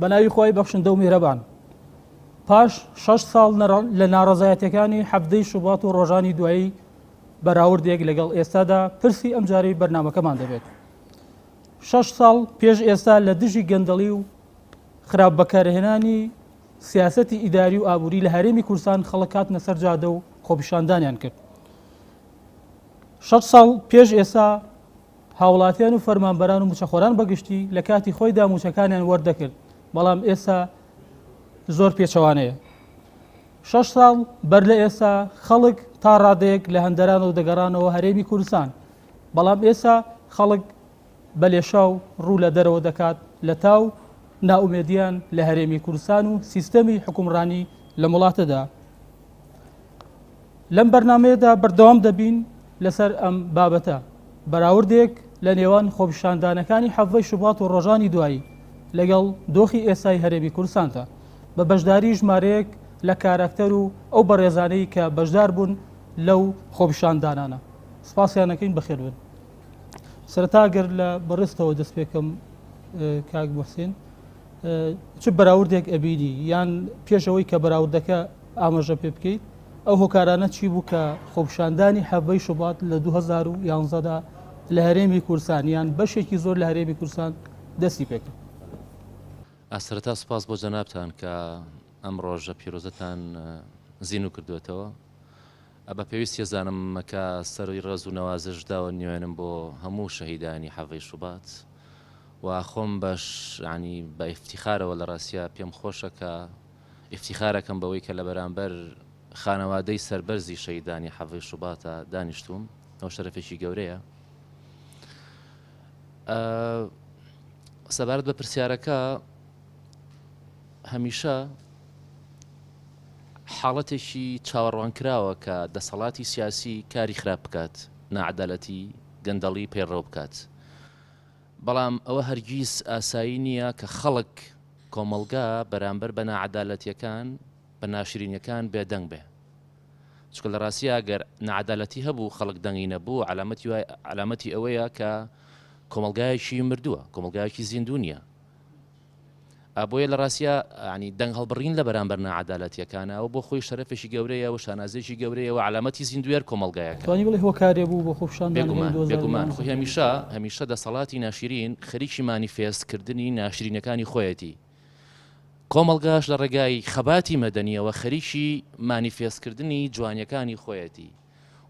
بەناوی خۆی بەخشندە و میهرەبان. پاش 6 ساڵ لە ناڕەزایەتەکانی حەفتەی شوبات و ڕۆژانی دوایی بەراوردێک لەگەڵ ئێستادا پرسی ئەمجارەی بەرنامەکەمان دەبێت. 6 ساڵ پێش ئێستا لە دژی گەندەڵی و خراپ بەکارهێنانی سیاسەتی ئیداری و ئابووری لە هەرێمی کوردستان خەڵک هاتنە سەر جادە و خۆپیشاندانیان کرد. 6 ساڵ پێش ئێستا هاوڵاتیان و فەرمانبەران و موچەخۆران بەگشتی لە کاتی خۆیدا موچەکانیان وەردەکرد، بەڵام ئێستا زۆر پێچەوانەیە. 6 ساڵ بەر لە ئێستا خەڵک تا ڕادەیەک لە هەندەرانەوە دەگەڕانەوە هەرێمی کوردستان، بەڵام ئێستا خەڵک بە لێشاو ڕوو لە دەرەوە دەکات لە تاو ناومێدیان لە هەرێمی کوردستان و سیستەمی حکومڕانی لە وڵاتەدا. لەم بەرنامەیەدا بەردەوام دەبین لەسەر ئەم بابەتە، بەراوردێک لە نێوان خۆپیشاندانەکانی حەڤەی شوبات و ڕۆژانی دوایی لەگەڵ دۆخی ئێستای هەرێمی کوردستاندا بە بەشداری ژمارەیەک لە کاراکتەر و ئەو بەڕێزانەی کە بەشدار بوون لەو خۆپیشاندانانە. سپاسیانەکەین بەخێربن. سەرەتا گەر لە بەڕێستەوە دەست پێکەم کاک موحسین، چ بەراوردێک ئەبینی یان پێشەوەی کە بەراوردەکە ئاماژە پێ بکەیت ئەو هۆکارانە چی بوو کە خۆپیشاندانی حەڤەی شوبات لە 2011دا لە هەرێمی کوردستان یان بەشێکی زۆر لە هەرێمی کوردستان دەستی پێکرد؟ ئاسرەتا سوپاس بۆ جەنابتان کە ئەم ڕۆژە پیرۆزەتان زین و کردوێتەوە. بە پێویستی زانم مەکە سەروی ڕێز و نەوازشداوە نوێنم بۆ هەموو شەهیدانی حەڤەی شوبات و خۆم بەش ینی بە ئیفتیخارەوە لە ڕاستیە پێم خۆشە کە ئیفتیخارەکەم بەوەی کە لە بەرامبەر خانەوادەی سەربەرزی شەهیدانی حەڤەی شوباتە دانیشتوم، ئەو شەرەفێکی گەورەیە. سەبارەت بە پرسیارەکە هەمیشە حاڵەتێکی چاوەڕوانکراوە کە دەسەڵاتی سیاسی کاری خراپ بکات، نەعەدالەتی گەندەڵی پێڕەو بکات، بەڵام ئەوە هەرگیز ئاسایی نییە کە خەڵک کۆمەڵگا بەرامبەر بە نەعەدالەتیەکان بە ناشرینیەکان بێدەنگ بێ. چکە لە ڕاستیە گەر نەعەدالەتی هەبوو خەڵک دەنگی نەبوو علامەتی ئەوەیە کە کۆمەلگایەکی مردووە، کۆمەلگایەکی زیندوو نییە. بۆیە لە ڕاستیە ینی دەنگ هەڵبڕین لە بەرامبەر نەعەدالەتیەکانە ئەو بۆ خۆی شەرەفێکی گەورەیە و شانازێکی گەورەیە و علامەتی زیندوێر کۆمەلگایەکە. توانی بڵێ هۆکارێ بوو بۆ خۆپیشاندان بێگومان خۆی هەمیشە دەسەڵاتی ناشرین خەریکی مانیفێستکردنی ناشرینەکانی خۆیەتی. کۆمەلگاش لە ڕێگای خەباتی مەدەنیەوە خەریکی مانیفێستکردنی جوانیەکانی خۆیەتی.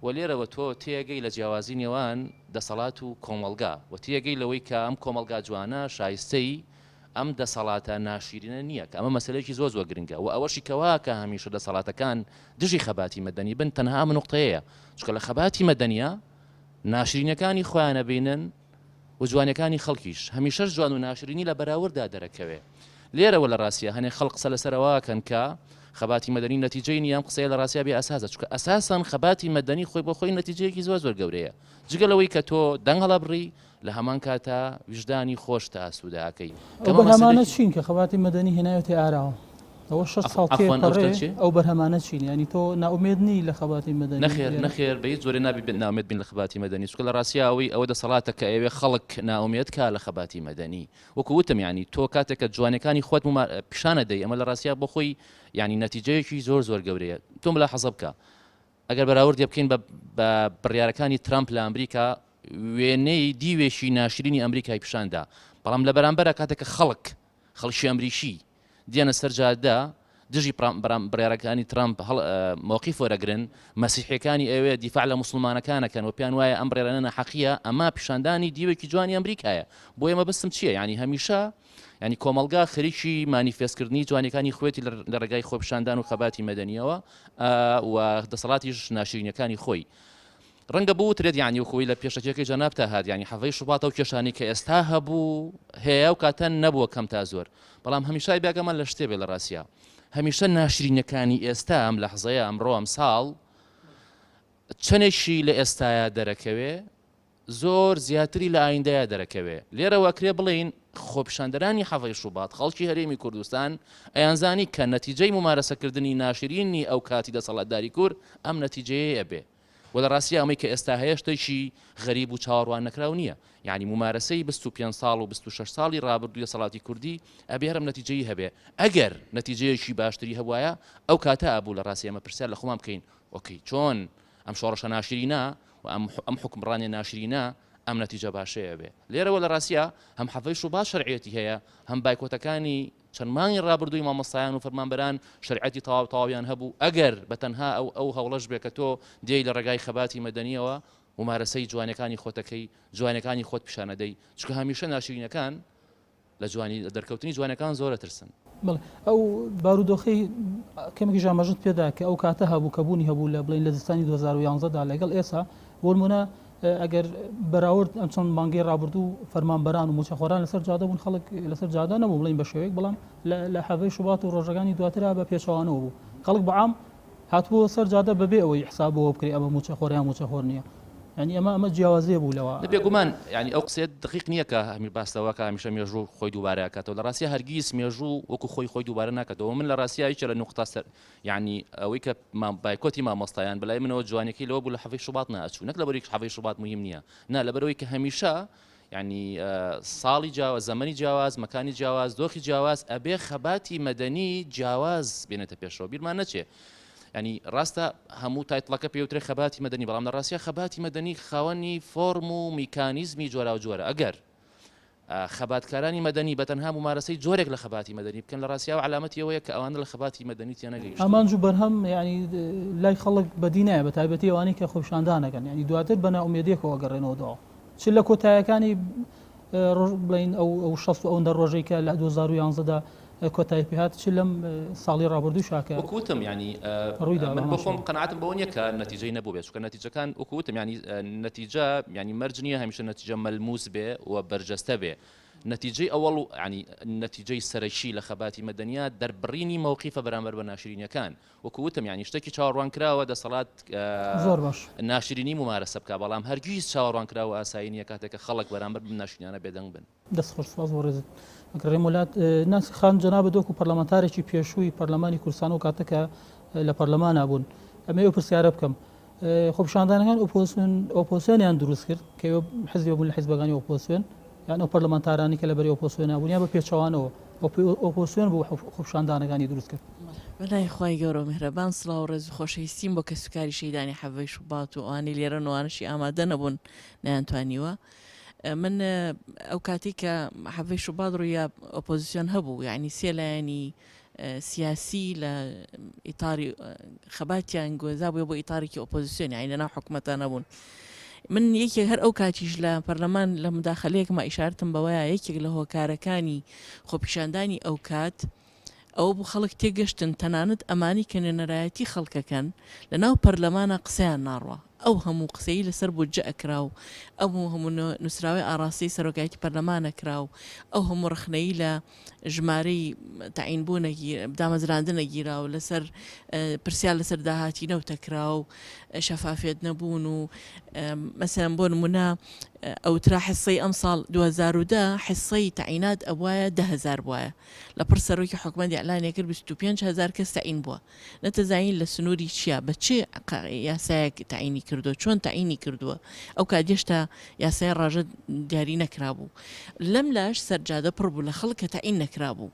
و لێرەوە تۆ تێگەی لە جیاوازی نێوان دەسەڵات و کۆمەلگا و تێگەی لەوەی کە ئەم کۆمەلگا جوانە شایستەی ئەم دەسەڵاتە ناشرینە نییە، کە ئەمە مەسلەیەکی زۆر گرنگە و ئەوەشی کەوا کە هەمیشە دەسەڵاتەکان دژی خەباتی مەدەنی بن تەنها ئەم نوقتەیە، چکە لە خەباتی مەدەنیە ناشرینەکانی خۆیانە بینن و جوانەکانی خەڵکیش هەمیشەش جوان و ناشرینی لە بەراوردا دەرەکەوێ. لێرەوە لە ڕاستیە هەنێ خەڵق قسە لەسەرەوەکەن کە خەباتی مەدەنی نەتیجەی نیە، ئەم قسەیە لە ڕاستیە بێ ئەساسە، چکە ئەساساً خەباتی مەدەنی خۆی بۆ خۆی نەتیجەیەکی زۆر گەورەیە. جگەلەوەی کە تۆ دەنگ هەڵەبڕی لە هەمان کاتە وجدانی خۆش تا ئاسوودەکەی. بەرهەمانە چین کە خەباتی مەدەنی هێناوێتی ئاراوە ئەوە 6 ساڵ ئەو بەرهەمانە چین، ینی تۆ ناومێدنی لە خەباتی مەدەنی؟ نەخێر بە هیچ جۆرە نابێت ناومێد بین لە خەباتی مەدەنی، چکە لە ڕاستیەوەی ئەوە دەسەڵاتە کە ئەوێ خەڵک ناومێد کا لە خەباتی مەدەنی. وەکو وتم ینی تۆ کاتێککە جوانەکانی خۆت پیشانە دەی، ئەمە لە ڕاستیە بۆ خۆی ینی نەتیجەیەکی زۆر گەورەیە. تۆم لە حەزە بکە ئەگەر بەراوردی بکەین بە بڕیارەکانی ترامپ لە ئەمریکا وێنەی دیوێشی ناشرینی ئەمریکای پیشاندا، بەڵام لە بەرامبەرە کاتێککە خەڵکی ئەمریکی دیانە سەرجادا دژی بڕیارەکانی ترامپ موقیف وەرەگرن، مەسیحیەکانی ئەوێ دیفاع لە موسڵمانەکانەکەن و پێیان وایە ئەم بڕێرانە حەقیە، ئەمە پیشاندانی دیوێکی جوانی ئەمریکایە. بۆ ئێمە بەستم چییە؟ ینی هەمیشە ینی کۆمەلگا خەریکی مانیفێستکردنی جوانەکانی خۆیەتی لە ڕێگای خۆپیشاندان و خەباتی مەدەنیەوە و دەسەڵاتیش ناشرینەکانی خۆی. ڕەنگە بوو ترێت ینی و خۆی لە پێشەکەی جەنابتە هات، ینی حەڤەی شوباتە و کێشانی کە ئێستا هەبوو هەیە و کاتە نەبووە کەم تا زۆر، بەڵام هەمیشای بیاگەمان لە شتێ بێ لە ڕاستیە هەمیشە ناشرینەکانی ئێستا ئەم لەحزەیە ئەمڕۆ ئەم ساڵ چەندێکی لە ئێستایا دەرەکەوێ زۆر زیاتری لە ئایندەیە دەرەکەوێ. لێرەوە کرێ بڵین خۆپیشاندەرانی حەڤەی شوبات خەڵکی هەرێمی کوردستان ئەیانزانی کە نەتیجەی ممارەسەکردنی ناشرینی ئەو کاتی دەسەڵاتداری کورد ئەم نەتیجەیە بێ. و لە ڕاستیە ئەمەی کە ئێستا هەیە شتێکی غەریب و چاوەڕوان نەکراو نییە، یعنی ممارەسەی 25 ساڵ و 26 ساڵی ڕابردووی دەسەڵاتی کوردی ئەبێرم نەتیجەی هەبێ. ئەگەر نەتیجەیەکی باشتری هەبوایە ئەو کاتە ئەبوو لە ڕاستی ئەمە پرسیار لە خۆمان بکەین ئۆکەی چۆن ئەم شۆڕەشە ناشرینە و ئەم حکمڕانێ ناشرینە ئەم نەتیجە باشەیە بێ. لێرەوە لە ڕاستیە هەم حەفەی شوبات شەرعیەتی هەیە، هەم بایکۆتەکانی چەند مانگی ڕابردووی مامۆستایان و فەرمانبەران شەریعەتی تەواویان هەبوو. ئەگەر بەتەنها ئەو هەوڵەش بێ کە تۆ دێی لە ڕێگای خەباتی مەدەنیەوە ممارەسەی جوانەکانی خۆتەکەی جوانەکانی خۆت پیشانەدەی، چکە هەمیشە ناشرینەکان لە جوانی دەرکەوتنی جوانەکان زۆرە ترسن. ئەو بارودۆخی کەمێکی ژامەژت پێدا کە ئەو کاتە هەبوو کەبوونی هەبوو لە بڵین لە زستانی 2011دا لەگەڵ ئێسا بۆ نمونە ئەگەر بەراورد ئەم چەند مانگەی ڕابردوو فەرمانبەران و موچەخۆران لەسەر جادە بوون، خەڵک لەسەر جادە نەبوو بڵین بە شێوەیەک، بەڵام لە حەڤەی شوبات و ڕۆژەکانی دواترا بە پێچەوانەوە بوو. خەڵک بەعام هاتبووە سەر جادە بەبێ ئەوەی حسابەوە بکرێ ئەمە موچەخۆریان موچەخۆر نییە. يعني ئەمە جیاوازیە بوو لەوە. بێگومان ینی ئەو قسێت دقیق نییە کە هەمیر باسەوە کە هەمیشە مێژوو خۆی دووبارە کاتەوە، لە ڕاستیە هەرگیز مێژوو وەکو خۆی دووبارە ناکاتەوە. من لە ڕاستیە هیچ لە نقطە سەر ینی ئەوەی کە بایکۆتی مامۆستایان بەلای منەوە جوانێکی لەوە بوو لە حەڤەی شوبات ناچوو، نەک لەبەرەوەی حەڤەی شوبات مهم نییە، نا لەبەرەوەی کە هەمیشە ینی ساڵی جیاواز، زەمەنی جیاواز، مەکانی جیاواز، دۆخی جیاواز ئەبێ خەباتی مەدەنی جیاواز بێنێتە پێشەوە. بیرمان نەچێ ینی ڕاستە هەموو تایتڵەکە پێوترێ خەباتی مەدەنی، بەڵام لە ڕاستیە خەباتی مەدەنی خاوەنی فۆرم و میکانیزمی جۆرا و جۆرە. ئەگەر خەباتکارانی مەدەنی بەتەنها ممارەسەی جۆرێک لە خەباتی مەدەنی بکەن، لە ڕاستیە و علامەتی ئەوەیە کە ئەوانە لە خەباتی مەدەنی تیانە گەیشتن. ئەمانجو بەرهەم ینی لای خەڵک بەدینایە بە تایبەتی ئەوانەی کە خۆپیشاندانەکەن، ینی دواتر بە ناومێدیەکەوە گەڕێنەوە داوە چ لە کۆتاییەکانی بڵین ئەو 60 ئەوەندە ڕۆژەی کە لە 2011دا کۆتایی پێهات چ لەم ساڵی ڕابردوو شاکە وەکوتم ینی من بۆم قەناعەتم بەوە نییە کە نەتیجەی نەبوو بێت، چونکە نەتیجەکان وەکوتم ینی نەتیجە ینی مەرج نییە هەمیشە نەتیجە مەلموس بێ و بەرجەستە بێ. نەتیجەی ئەوەڵ و ینی نەتیجەی سەرەکی لە خەباتی مەدەنیە دەربڕینی مووقیفە بەرامبەر بە ناشرینەکان. وەکوتم ینی شتێکی چاوەڕوان کراوە دەسەڵات زۆر باش ناشرینی ممارەسە بکە، بەڵام هەرگیز چاوەڕوان کراوە ئاسایی نییە کاتێک کە خەڵک بەرامبەر ناشرینانە بێدەنگ بن. دەست خۆش سپاس بۆ ڕێزت. ئەگەڕێم وڵات ناسی خان جەنابە دۆکو پەرلەمانتارێکی پێشووی پەرلەمانی کوردستان و کاتەکە لە پەرلەمانە بوون، ئەمە ئەو پرسیارە بکەم. خۆپیشاندانەکان ئۆپۆزیسیۆنیان دروست کرد کە حزبی بوون لە حیزبەکانی ئۆپۆزیسیۆن، یان ئەو پەرلەمانتارانی کە لەبەری ئۆپۆزیسیۆن بوون بە پێچەوانەوە ئۆپۆزیسیۆن بوو خۆپیشاندانەکانی دروست کرد. بەلای خوای گەورە میهرەبان سڵاو و ڕێز و خۆشەویستیم بۆ کەسوکاری شەیدانی حەڤەی شوبات و ئەوانەی لێرە نوانشی ئامادە نەبوون نەیانتوانیوە. من ئەو کاتی کە حەڤەی شوبات ڕوویە ئۆپۆزیسیۆن هەبوو، یعنی سێ لایەنی سیاسی لە ئیتاری خەباتیان گۆزا بووە بۆ ئیتارێکی ئۆپۆزیسیۆن، یعنی لەناو حکومەتە نەبوون. من یەکێک هەر ئەو کاتیش لە پەرلەمان لە مداخەلەیەکمە ئیشارتم بەوەیە یەکێک لە هۆکارەکانی خۆپیشاندانی ئەو کات ئەوە بوو خەڵک تێگەشتن تەنانەت ئەمانی کە نوێنەرایەتی خەڵکەکەن لە ناو پەرلەمانە قسەیان ناڕوە، ئەو هەموو قسەی لەسەر بودجە ئەکرا و ئەو هەموو نووسراوی ئاڕاستی سەرۆکایەتی پەرلەمانە کرا و ئەو هەموو ڕخنەی لە ژمارەی تەعینبوونەگی دامەزراندنەگیرا و لەسەر پرسیار لەسەر داهاتی نەوتەکرا و شەفافێت نەبوون و مەسەلەن بۆ نمونە ئەوترا حیسەی ئەم ساڵ 2010 حیسەی تەعینات ئەوایە 10,000 بووە، لە پڕ سەرۆکی حکومەت ئیعلانێ کرد 25,000 کەس تەعین بووە. نەتەزانین لە سنووری چییە بە چێ یاسایەک تەعینی کردووە، چۆن تەعینی کردووە، ئەو کاتێشتا یاسای ڕاژە دیاری نەکرابوو. لەم لاش سەرجادە پڕ بوو لە خەڵک کە تەعین نەکرابوو.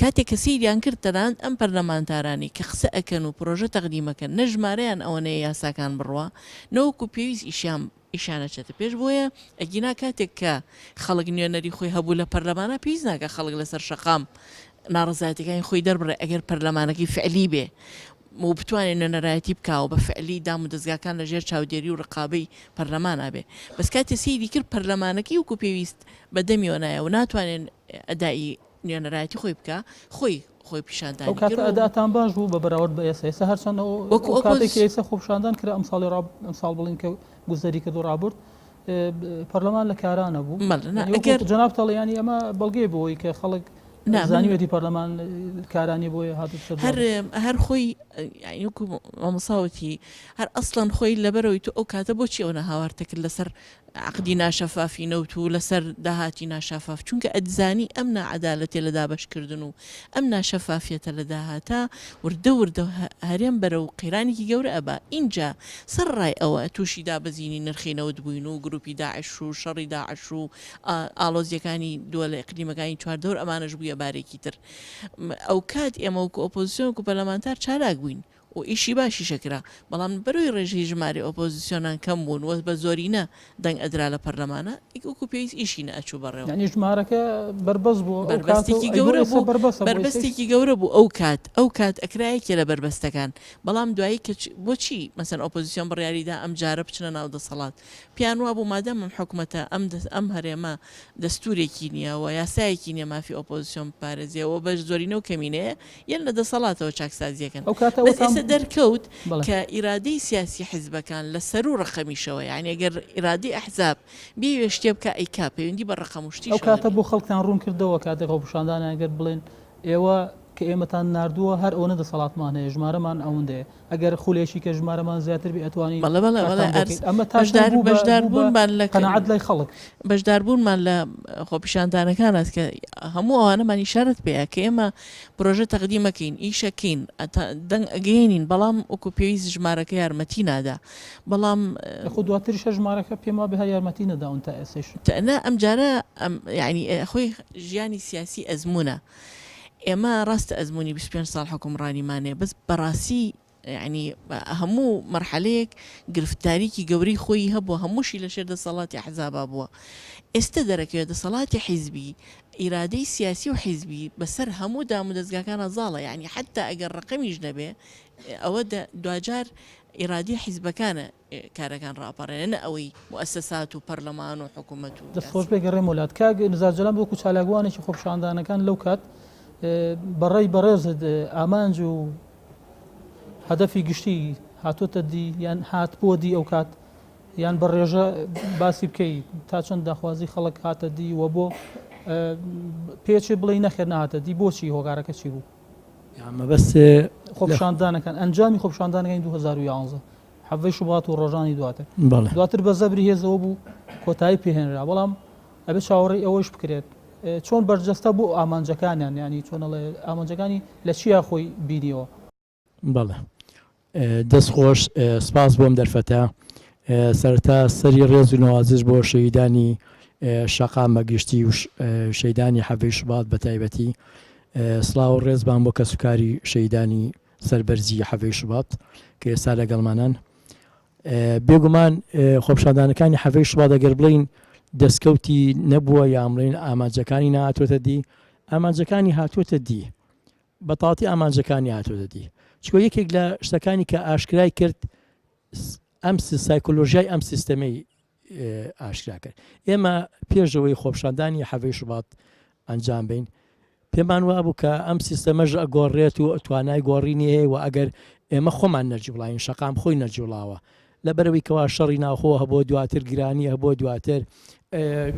کاتێک کە سیریان کرد تەنان ئەم پەرلەمانتارانی کە قسە ئەکەن و پرۆژە تەقدیمەکەن نەژمارەیان ئەوەنەیە یاساکان بڕوە نەوەکو پێویست ئیشانەچێتە پێش بۆیە ئەگینا کاتێک کە خەڵک نوێنەری خۆی هەبوو لە پەرلەمانە پێویست ناکە خەڵک لەسەر شەقام ناڕزایەتەکانی خۆی دەربڕێ ئەگەر پەرلەمانەکەی فعلی بێ و بتوانێت نوێنەرایەتی بکاو بە فعلی دام و دەستگاکان لەژێر چاودێری و ڕقابەی پەرلەمانە بێ. بەس کاتێ سیری کرد پەرلەمانەکەی وەکو پێویست بەدەمیەوە نایە و ناتوانێن ئەدایی نوێنەرایەتی خۆی بکە خۆی پیشاندانی کاتە ئەداتان باش بوو بە بەراورد بە ئێستا هەرچەندەوە کاتێکی ئێستا خۆپیشاندان کرا ئەم ساڵ بڵین کە گوزەری کرد و ڕابرد پەرلەمان لە کارانە بوو. جەناب تەڵیانی ئەمە بەڵگەی بۆی کە خەڵک زانیوێتی پەرلەمان کارانی بۆیە هاتووە هەر خۆی مامۆساوەتی هەر ئەسڵەن خۆی لەبەرەوەی تو ئەو کاتە بۆچی ئەوە هاوارتە کرد لەسەر عقدی ناشەفافی نەوت و لەسەر داهاتی ناشەفاف چونکە ئەدزانی ئەم نەعەدالەتێ لە دابەشکردن و ئەم ناشەفافیەتە لە داهاتا وردە هەرێم بەرە و قیرانێکی گەورە ئەبا اینجا سەرڕای ئەوە تووشی دابەزینی نرخینەوت بووین و گروپی داعش و شەڕی داعش و ئالۆزیەکانی دووە لە ئەقلیمەکانی چواردەور ئەمانەش بووە بارێکی تر ئەو کات ئێمە وەکو ئۆپۆزیسیۆن و پەرلەمانتار چالاک بووین و ئیشی باشی شەکرا بەڵام بەروی ڕێژەی ژمارە ئۆپۆزیسیۆنان کەم بوون وە بە زۆرینە دەنگ ئەدرا لە پەرلەمانە وەکو پێویست ئیشی نەئەچوو بەڕێوە یعنی ژمارەکە بەربەست بوو بربەستێکی گەورە بوو بربەستێکی گەورە بوو ئەو کات ئەکرایەکێ لە بربەستەکان بەڵام دوایی کە بۆچی مەسەن ئۆپۆزیسیۆن بڕیاریدا ئەم جارە بچنە ناو دەسەڵات پیان وا بوو مادەم ئەم حکومەتە ئەم هەرێمە دەستورێکی نییە و یاسایەکی نییە مافی ئۆپۆزیسیۆن پارێزیەوە بەش زۆرینە و کەمینەیە یان لە دەسەڵاتەوە چاکسازیەکەن دەرکەوت کە ئیرادەی سیاسی حیزبەکان لە سەر و ڕقەمیشەوە یعنی ئەگەر ئیرادەی ئەحزاب بێ شتێ بکە ئەیکا پەیوەندی بە ڕقەم و شتی ئەو کاتە بۆ خەڵکتان ڕوون کردەوە کاتێک هەڵبژاندان ئەگەر بڵێن ئێوە کە ئێمەتان نردووە هەر ئەوە دەسەڵاتمان هەیە ژمارەمان ئەوەندەیە ئەگەر خولێشی کە ژمارەمان زیاتر بێ ئەتوانی بەشداربوونمان لە قەناعەت لای خەڵک بەشداربوونمان لە خۆپیشاندانەکان است کە هەموو ئەوانەمان ئیشارەت پێەیە کە ئێمە پرۆژە تەقدیمەکەین ئیشەکەین دەنگ ئەگەێنین بەڵام وەکو پێویست ژمارەکە یارمەتی نادا بەڵام خۆ دواتریشە ژمارەکە پێما بها یارمەتی نەداون تا ئێسش ئەم جارە یعنی خۆی ژیانی سیاسی ئەزمونە ئێمە ڕاستە ئەزمموی 25 ساڵ حکومڕانیمانێ بەس بەڕاستی ینی هەموو مەرحەلەیەک گرفتاریکی گەوری خۆی هەبووە هەمووشی لە شێر دەسەڵاتی حزابا بووە ئێستا دەرەکەوێت دەسەڵاتی حیزبی ئیرادەی سیاسی و حیزبی بەسەر هەموو دام و دەستگاکانە زاڵە یعنی حتا ئەگەر ڕقەمیش نەبێ ئەوە دوجار ئیرادی حیزبەکانە کارەکان ڕاپەڕێنە ئەوەی موسسات و پەرلەمان و حکوومەت و دەستخۆش بێگەڕێ وڵات کاگ نزارجەلام وەکو چالاگوانێکی خۆپشاندانەکان لەو کات بەڕێی بەڕێزت ئامانج و هەدەفی گشتی هاتوۆتە دی یان هات بۆ دی ئەو کات یان بە ڕێژە باسی بکەی تا چەند داخوازی خەڵک هاتە دی وە بۆ پێچێ بڵێ نەخێر نهاتە دی بۆچی هۆگارەکە چی بوو بەس خۆپشاندانەکان ئەنجامی خۆپشاندانەکەی 2011 حەڤەی شوبات و ڕۆژانی دواتر بە زەبری هێزەوە بوو کۆتایی پێهێنرا بەڵام ئەبێ چاوەڕێی ئەوەش بکرێت چۆن بەرجەستە بۆ ئامانجەکانیان ینی چۆنەڵێ ئامانجەکانی لە چیا خۆی بینیەوە بەڵێ دەست خۆش سپاس بۆم دەرفەتە سەرتا سەری ڕێز و نەوازش بۆ شەیدانی شەقا مەگشتی و شەیدانی حەڤەی شوبات بە تایبەتی سڵاو و ڕێزبان بۆ کەسوکاری شەیدانی سەربەرزی حەڤەی شوبات کە ئێستا لەگەڵمانان بێگومان خۆپشاندانەکانی حەڤەی شوبات ئەگەر بڵین دەستکەوتی نەبووە یامڵین ئامانجەکانی نهاتوۆتە دی ئامانجەکانی هاتوۆتە دی بەتاڵی ئامانجەکانی هاتوۆتە دی چکۆ یەکێک لە شتەکانی کە ئاشکرای کرد ئەم سایکۆلۆژیای ئەم سیستەمەی ئاشکرا کرد ئێمە پێشەوەی خۆپشاندانی حەڤەی شوبات ئەنجام بین پێمان وابوو کە ئەم سیستەمەژ ئەگۆڕێت و توانای گۆڕینی هەیە و ئەگەر ئێمە خۆمان نەرجوڵین شەقام خۆی نەرجوڵاوە لەبەرەوەی کەوا شەڕی ناوخۆ هەبوو دواتر گرانی هەبوو دواتر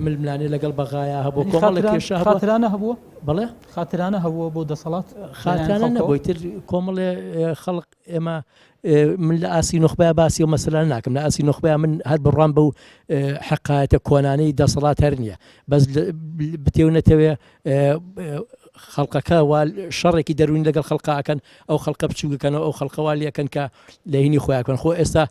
ململانێ لەگەڵ بەغایە هەبوو کۆمەڵە کێشە خاترانە هەبووە بڵێ خاترانە هەبووە بۆ دەسەڵات خاترانە نەبووی تر کۆمەڵێ خەڵق ئێمە من لە ئاسی نوخبای باسی و مەسەلا ناکەم لە ئاسی نوخبای من هەر بڕوان بەو حقایەتە کۆنانەی دەسەڵات هەر نییە بەس بتێونەتەوێ خەڵقەکە شەڕێکی دەرونی لەگەڵ خەڵقاکەن ئەو خەڵقە بچووکەکەنەوە ئەو خەڵقەوالیەکەن کە لە هینی خۆیاکەن خۆ ئێستا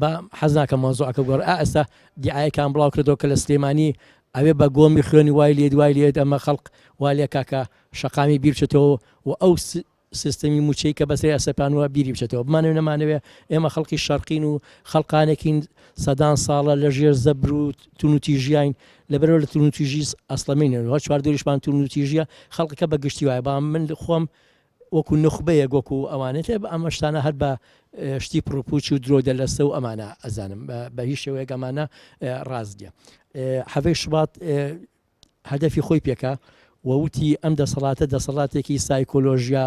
بە حەز ناکەم مۆزوعەکە گۆڕ ئێستا دیعایەکان بڵاو کردەوە کە لە سلێمانی ئەوێ بە گۆمی خوێنی وای لێ دوای لێت ئەمە خەڵق والێ کاکە شەقامی بیر بچێتەوە و ئەو سیستەمی موچەی کە بەسەری ئەسەپانوە بیری بچێتەوە بمانێ نەمانەوێ ئێمە خەڵکی شەرقین و خەڵقانێکین سەدان ساڵە لە ژێر زەبر و تونوتی ژیاین لەبەرەوە لە تونوتیژی ئەسڵەمینەوە چواردۆریشمان تونوتیژیە خەڵکەکە بە گشتی وایە با من خۆم وەکو نخبەیە وەکو ئەوانێت ئەمە شتانە هەر بە شتی پرۆپوچ و درۆ دەلەستە و ئەمانە ئەزانم بە هیچ شێوەیەک ئەمانە ڕاستیە حەڤەی شوبات هەدەفی خۆی پێکە وەوتی ئەم دەسەڵاتێکی سایکۆلۆژیا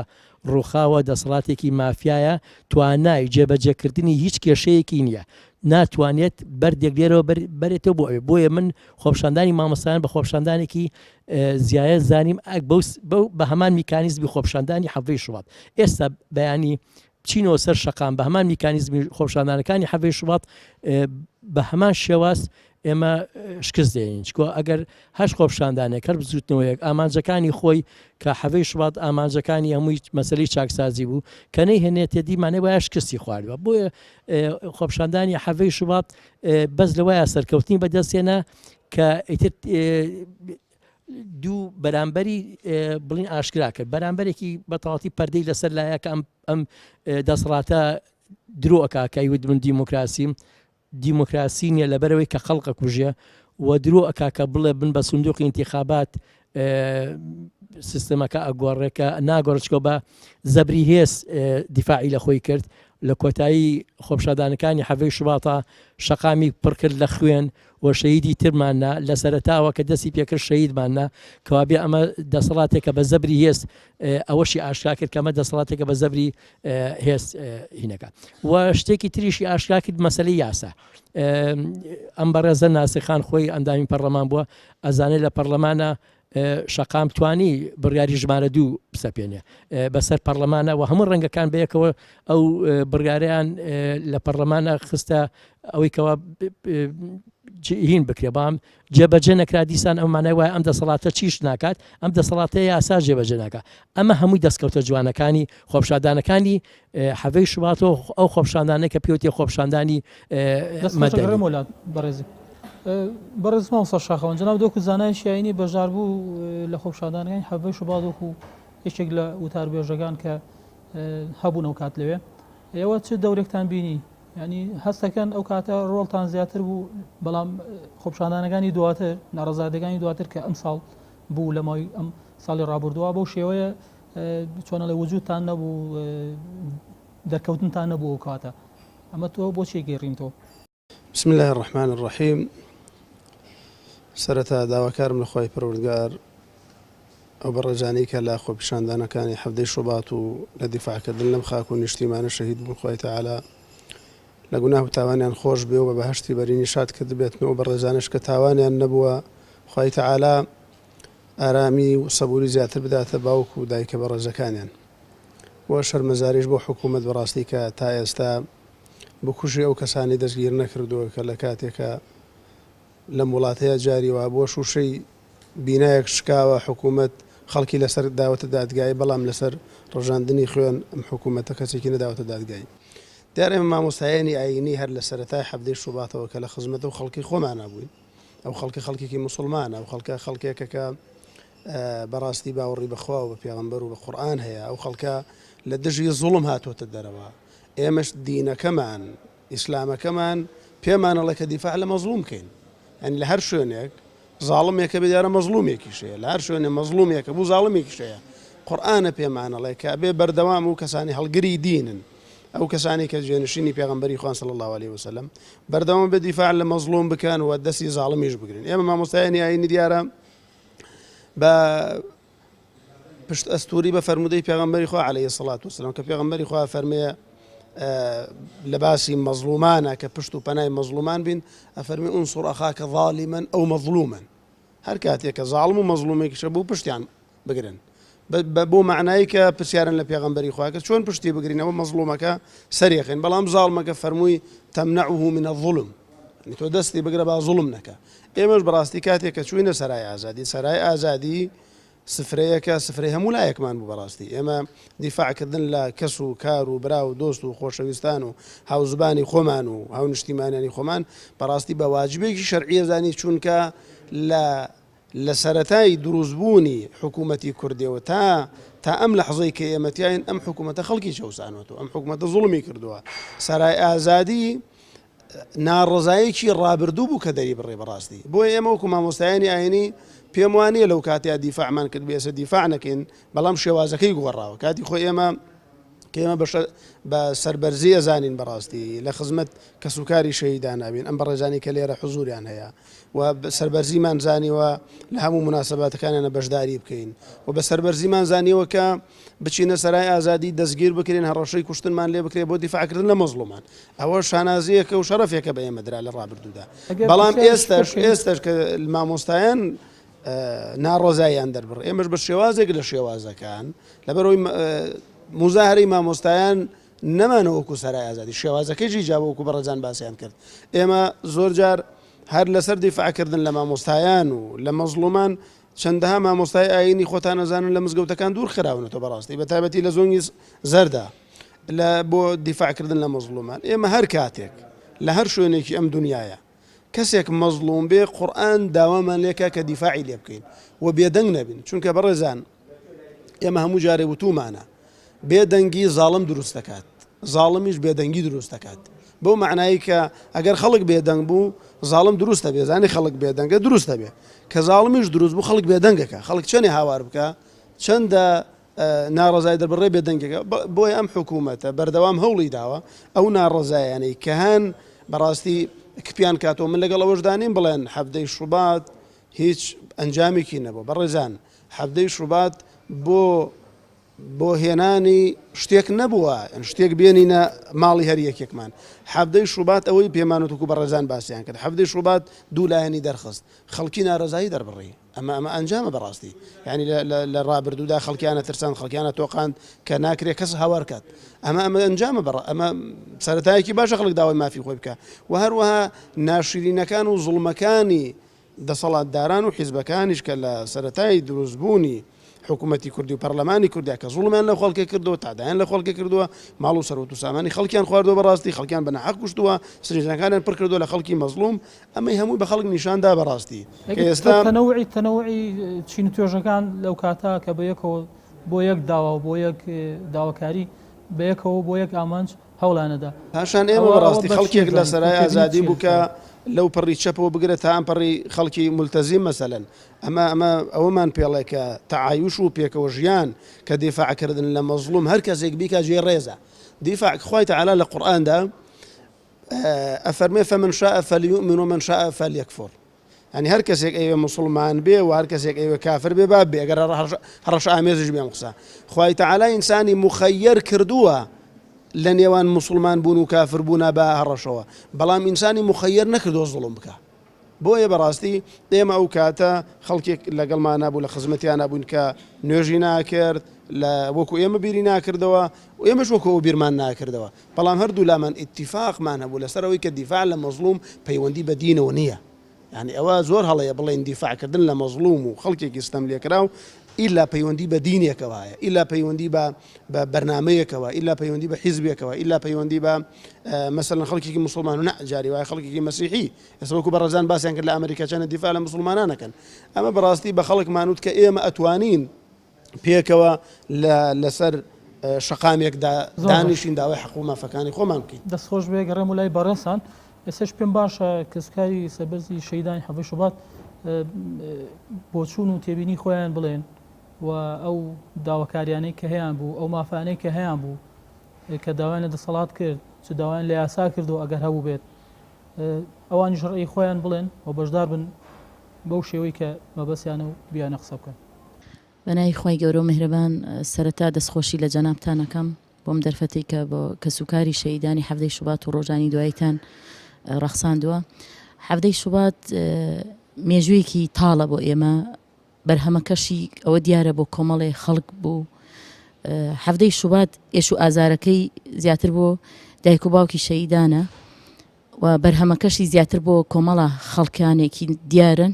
ڕووخاوە دەسەڵاتێکی مافیایە توانای جێبەجێکردنی هیچ کێشەیەکی نییە ناتوانێت بەردێک لێرەوە بەرێتەوە بۆ ئەوێ بۆیە من خۆپشاندانی مامۆستایان بە خۆپشاندانێکی زیایە زانیم بە هەمان میکانیزمی خۆپشاندانی حەڤەی شوبات ئێستا بەیانی بچینەوە سەر شەقام بە هەمان میکانیزمی خۆپشاندانەکانی حەڤەی شوبات بە هەمان شێواز ئێمە شکست دێنین چکۆ ئەگەر هەش خۆپشاندانێک هەر بزوتنەوەیەک ئامانجەکانی خۆی کە حەوەی شوبات ئامانجەکانی هەمووی مەسەلەی چاکسازی بوو کە نەیهێنێتێ دیمانێ وایە شکستی خواردوە بۆیە خۆپشاندانی حەوەی شوبات بەس لەوایە سەرکەوتنی بەدەستێنە کە دوو بەرامبەری بڵین ئاشکرا کرد بەرامبەرێکی بەتەواتی پەردەی لەسەر لایەکە ئەم دەسەڵاتە درۆکە کەی ود من دیموکراسی نیە لەبەرەوەی کە خەڵقە کوژە و درۆ ئەکا کە بڵێ بن بە سندوقی انتخابات سیستەمەکە ئەگۆڕێکە ناگۆڕچکۆ بە زەبری هێز دیفاعی لە خۆی کرد لە کۆتایی خۆپشادانەکانی حەوەی شوباتە شەقامی پڕکرد لە خوێن و شەیدی ترماننا لە سەرەتاوە کە دەستی پێکرد شەیدماننا کەوابێ ئەمە دەسەڵاتێکە بە زەبری هێز ئەوەشی ئاشکا کرد کە ئەمە دەسەڵاتێکە بە زەبری هێز هینەکە و شتێکی تریشی ئاشکا کرد مەسەلەی یاسا ئەم بەڕێزە ناسیخان خۆی ئەندامی پەرلەمان بووە ئەزانێت لە پەرلەمانە شەقام توانی بڕیاری ژمارە 2 بسەپێنێ بەسەر پەرلەمانە و هەموو ڕەنگەکان بەیەکەوە ئەو بڕیاریان لە پەرلەمانە خستە ئەوەی کەەوە هین بکرێ بام جێبەجێ نەکرا دیسان ئەمانای وایە ئەم دەسەڵاتە چیش ناکات ئەم دەسەڵاتە یاسا جێبەجێ ناکات ئەمە هەمووی دەستکەوتە جوانەکانی خۆپشاندانەکانی حەوەی شوباتۆ ئەو خۆپشاندانەی کە پێوتێ خۆپشاندانی مەدەنی بەڕێزی بەڕێز مامۆستا شاخەوەن جەناب دۆکو زانای شیاینی بەژار بوو لە خۆپشاندانەکانی حەوەی شوبات وەکو یەکێک لە وتاربێژەکان کە هەبوونەوە کات لەوێ ئێوە چ دەورێکتان بینی ینی هەستەکەن ئەو کاتە ڕۆڵتان زیاتر بوو بەڵام خۆپشاندانەکانی دواتر ناڕەزادەکانی دواتر کە ئەم ساڵ بوو لە ماوەی ئەم ساڵی ڕابردووە بەو شێوەیە چۆنە لە وجودتان نەبوو دەرکەوتنتان نەبوو ئەو کاتە ئەمە تۆ بۆچی گەێڕینتەوە بسم الله الرحمن الرحيم سەرەتا داواکارم لە خۆی پەروەردگار ئەو بەڕێجانەی کە لە خۆپیشاندانەکانی حەفدەی شوبات و لە دیفاعکردن لەم خاک و نیشتیمانە شەهید بوون خۆی تەعالا لە گوناه و تاوانیان خۆش بێ و بە بەهەشتی بەرینی شاد کرد بێتنەوە بەڕێجانش کە تاوانیان نەبووە خۆی تەعالا ئارامی و سەبووری زیاتر بداتە باوک و دایکە بەڕێزەکانیان وە شەرمەزاریش بۆ حکوومەت بەڕاستی کە تا ئێستا بکوژی ئەو کەسانی دەستگیر نەکردووە کە لە کاتێکە لەم وڵاتەیە جاریوە بۆ شوشەی بینایەک شکاوە حکوومەت خەڵکی لەسەر داوەتە دادگای بەڵام لەسەر ڕژاندنی خوێن ئەم حکوومەتە کەسێکی نەداوەتە دادگای دیارە ئێمە مامۆستایانی ئاینی هەر لە سەرەتای حەفدەی شوباتەوە کە لە خزمەتە و خەڵکی خۆمان نبووین ئەو خەڵکێکی موسڵمانە ئەو خەڵکێکە کە بەڕاستی باوەڕی بەخوا و بە پێغەمبەر و بە قورئان هەیە ئەو خەڵکە لە دژی زوڵم هاتوۆتە دەرەوە ئێمەش دینەکەمان ئیسلامەکەمان پێمانەڵێ کە دیفاع لە مەزلوم بکەین ئەنی لە هەر شوێنێک زاڵمێکە بێدارە مەزلومێکیشەیە لە هەر شوێنێ مەزلومێکە بوو زاڵمێکیشەیە قورئانە پێمانەڵێ کە بێ بەردەوام و کەسانی هەڵگری دینن ئەو کەسانی کە جێنشینی پێغەمبەری خوان صلی الله عليه وسلم بەردەوام بە دیفاع لە مەزلوم بکەن و دەستی زاڵمیش بگرن ئێمە مامۆستایانی ئاینی دیارە بە پشت ئەستوری بە فەرمودەی پێغەمبەری خوا عليه الصلاة والسلام کە پێغەمبەری خوا فەرمێ لە باسی مەزلومانە کە پشت و پەنای مەزلومان بین ئەفەرمی ئونسوڕ ئەخاکە ظالیمەن ئەو مەظلومن هەر کاتێکە زاڵم و مەزلومێکیشە بوو پشتیان بگرن بۆ معنایی کە پرسیارن لە پێغەمبەری خوا کە چۆن پشتی بگرینەوە مەزلومەکە سەریەخین بەڵام زاڵمەکە فەرمووی تەمنعه من الظلم تۆ دەستی بگرە با زوڵم نەکە ئێمەش بەڕاستی کاتێک کە چوینە سەرای ئازادی سەرای ئازادی سفرەیەکە سفرەی هەموو لایەکمان بوو بەڕاستی ئێمە دیفاعکردن لە کەس و کار و برا و دۆست و خۆشەویستان و هاوزبانی خۆمان و هاو نیشتیمانیانی خۆمان بەڕاستی بە واجبێکی شەرعیە زانی چونکە لە سەرەتای دروستبوونی حکوومەتی کوردیەوە تا ئەم لەحظەی کە ئێمەتیاین ئەم حکوومەتە خەڵکی چەوسانەوە ئەم حکوومەتە زوڵمی کردووە سەرای ئازادی ناڕزایەکی ڕابردوو بوو کە دەری بڕێ بەڕاستی بۆیە ئێمە وەکو مامۆستایانی ئاینی پێم وانە لەو کاتیا دیفاعمان کرد بێسە دیفاع نەکەین بەڵام شێوازەکەی گۆڕاوە کاتی خۆی ئێمە کە ئێمە بە سەربەرزی ئەزانین بەڕاستی لە خزمەت کەسوکاری شەهیدان نابین ئەم بەڕێزانی کە لێرە حزوریان هەیە و سەربەرزیمان زانیوە لە هەموو مناسباتەکانیانە بەشداری بکەین و بە سەربەرزیمان زانیوە کە بچینە سەرای ئازادی دەستگیر بکرێن هەڕەشەی کوشتنمان لێ بکرێت بۆ دیفاعکردن لە مەزلومان ئەوە شانازیەکە و شەرەفێکە بە ئێمەدرا لە ڕابردوودا بەڵام ئێستش کە مامۆستایان ناڕۆزاییان دەربڕ ئێمەش بە شێوازێک لە شێوازەکان لەبەرەوەی مزاهرەی مامۆستایان نەمانەوەکو سەرای ئازادی شێوازەکەی جیاوەکو بەڕێزان باسییان کرد ئێمە زۆر جار هەر لەسەر دیفاعکردن لە مامۆستایان و لە مەزلومان چەندەها مامۆستای ئاینی خۆتان نەزانن لە مزگەوتەکان دوور خراونەوە بەڕاستی بە تایبەتی لە زۆنگی زەردا بۆ دیفاعکردن لە مەزلومان. ئێمە هەر کاتێک لە هەر شوێنێکی ئەم دنیاە کەسێک مەزلوم بێ قورئان داوامان لێکە کە دیفاعی لێ بکەین و بێدەنگ نەبین، چونکە بەڕێزان ئێمە هەموو جارێ وتومانە بێدەنگی زاڵم دروست دەکات، زاڵمیش بێدەنگی دروست دەکات. بەو معنایی کە ئەگەر خەڵک بێدەنگ بوو زاڵم دروستە بێ، زانی خەڵک بێدەنگە دروستە بێ، کە زاڵمیش دروست بوو خەڵک بێدەنگەکە، خەڵک چەندێ هاوار بکە چەندە ناڕزای دەبڕێ بێدەنگەکە. بۆی ئەم حکوومەتە بەردەوام هەوڵی داوە ئەو ناڕزایانەی کە هەن بەڕاستی کپیان کاتەوە من لەگەڵ ئەوەشدانین بڵێن حەفتەی شوبات هیچ ئەنجامێکی نەبوو. بەڕێزان حەفتەی شوبات بۆ هێنانی شتێک نەبووە، شتێک بێنینە ماڵی هەر یەکێکمان. حەفتەی شوبات ئەوەی پێمانوتکو بەڕێزان باسییان کرد، حەفتەی شوبات دوو لایەنی دەرخست، خەڵکی ناڕزایی دەربڕی. ئەمە ئەنجامە بەڕاستی، یعنی لە ڕابردوودا خەڵکیانە ترسان، خەڵکیانە تۆقاند کە ناکرێت کەس هاوارکات. ئەمە ئەنجامە ئەمە سەرەتایەکی باشە خەڵک داوای مافی خۆی بکە. و هەروەها ناشرینەکان و زوڵمەکانی دەسەڵاتداران و حیزبەکانیش کە لە سەرەتای دروستبوونی حکوومەتی کوردی و پەرلەمانی کوردیا کە زوڵمیان لە خەڵکی کردووە، تادایان لە خەڵکی کردووە، ماڵ و سەرۆت و سامانی خەڵکیان خواردووە، بەڕاستی خەڵکیان بە ناحەق کوشتووە، سرنجەکانیان پڕ کردووە لە خەڵکی مەزلوم. ئەمەی هەمووی بە خەڵک نیشاندا بەڕاستی. ئێستا تەنەوعی چین و توێژەکان لەو کاتا کە بە یەکەوە بۆ یەک داوا و بۆ یەک داواکاری بە یەکەوە بۆ یەک ئامانج هەوڵانەدا. پاشان ئێمە بەڕاستی خەڵکێک لە سەرای ئازادی بوو کە لەو پڕی چەپەوە بگرێت تا ئەم پڕی خەڵکی مولتەزیم مەسەلەن. ئەمە ئەوەمان پێڵێ کە تەعایوش و پێکەوە ژیان کە دیفاعکردن لە مەزلوم هەر کەسێک بیکە جێ ڕێزە. دیفاع خوای تەعالا لە قورئاندا ئەفەرمێ فەمن شاء فلیؤمن ومن شاء فلیکفر، ینی هەر کەسێک ئەوێ مسلمان بێ و هەر کەسێک ئەوێ کافر بێ با بێ، ئەگەر هەڕەش ئامێزش بێ قسە. خوای تەعالا ئینسانی مخەیر کردووە لە نێوان مسلمان بوون و کافر بوونا بە هەڕەشەوە، بەڵام ئینسانی مخەیر نەکردووە زوڵم بکە. بۆیە بەڕاستی ئێمە ئەو کاتە خەڵکێک لەگەڵمان نابوو، لە خزمەتیان نابوون کە نوێژی ناکرد، لە وەکو ئێمە بیری ناکردەوە و ئێمەش وەکو ئەو بیرمان ناکردەوە، بەڵام هەردوو لامان ئیتیفاقمان هەبوو لەسەرەوەی کە دیفاع لە مەزلوم پەیوەندی بە دینەوە نییە. یعنی ئەوە زۆر هەڵەیە بڵێن دیفاعکردن لە مەزلوم و خەڵکێکی ستەم لێکراو ئیلا پەیوەندی بە دینێکەوەیە، ئیلا پەیوەندی بە بەرنامەیەکەوە، ئیلا پەیوەندی بە حیزبێکەوە، ئیلا پەیوەندی بە مەسەلەن خەڵکێکی مسلمان و نەجاری وایە خەڵکێکی مەسیحی. ئێستا وەکو بەڕێزان باسییان کرد لە ئەمریکا چەندە دیفاع لە مسلمانانەکەن. ئەمە بەڕاستی بە خەڵکمانوت کە ئێمە ئەتوانین پێکەوە لەسەر شەقامێکدا دانیشین داوای حەقوق و مافەکانی خۆمان بکەین. دەستخۆش بێ گەڕێم و لای بەڕێسان ئێستاش پێم باشە کەسکاری سەبەرزی شەیدانی حەفتەی شوبات بۆ چوون و تێبینی خۆیان بڵێن و ئەو داواکاریانەی کە هەیەیان بوو، ئەو مافانەی کە هەیەیان بوو کە داوایان لە دەسەڵات کرد، چ داوایان لە یاسا کردو ئەگەر هەبوو بێت، ئەوانی ژڕی خۆیان بڵێن و بەشدار بن بەو شێوەی کە مەبەسیانە و بیانە قسە بکەن. بەنای خی گەورە و میهرەبان سەرەتا دەستخۆشی لە جەنابتانەکەم بۆم دەرفەتی کە بۆ کەسوکاری شەیدانی حەفتەی شوبات و ڕۆژانی دواییتان ڕەخساندووە. حەفتەی شوبات مێژوویەکی تاڵە بۆ ئێمە، بەرهەمەکەشی ئەوە دیارە بۆ کۆمەڵێ خەڵک بوو. حەفتەی شوبات ئێش و ئازارەکەی زیاتر بۆ دایک و باوکی شەیدانە و بەرهەمەکەشی زیاتر بۆ کۆمەڵە خەڵکانێکی دیارن.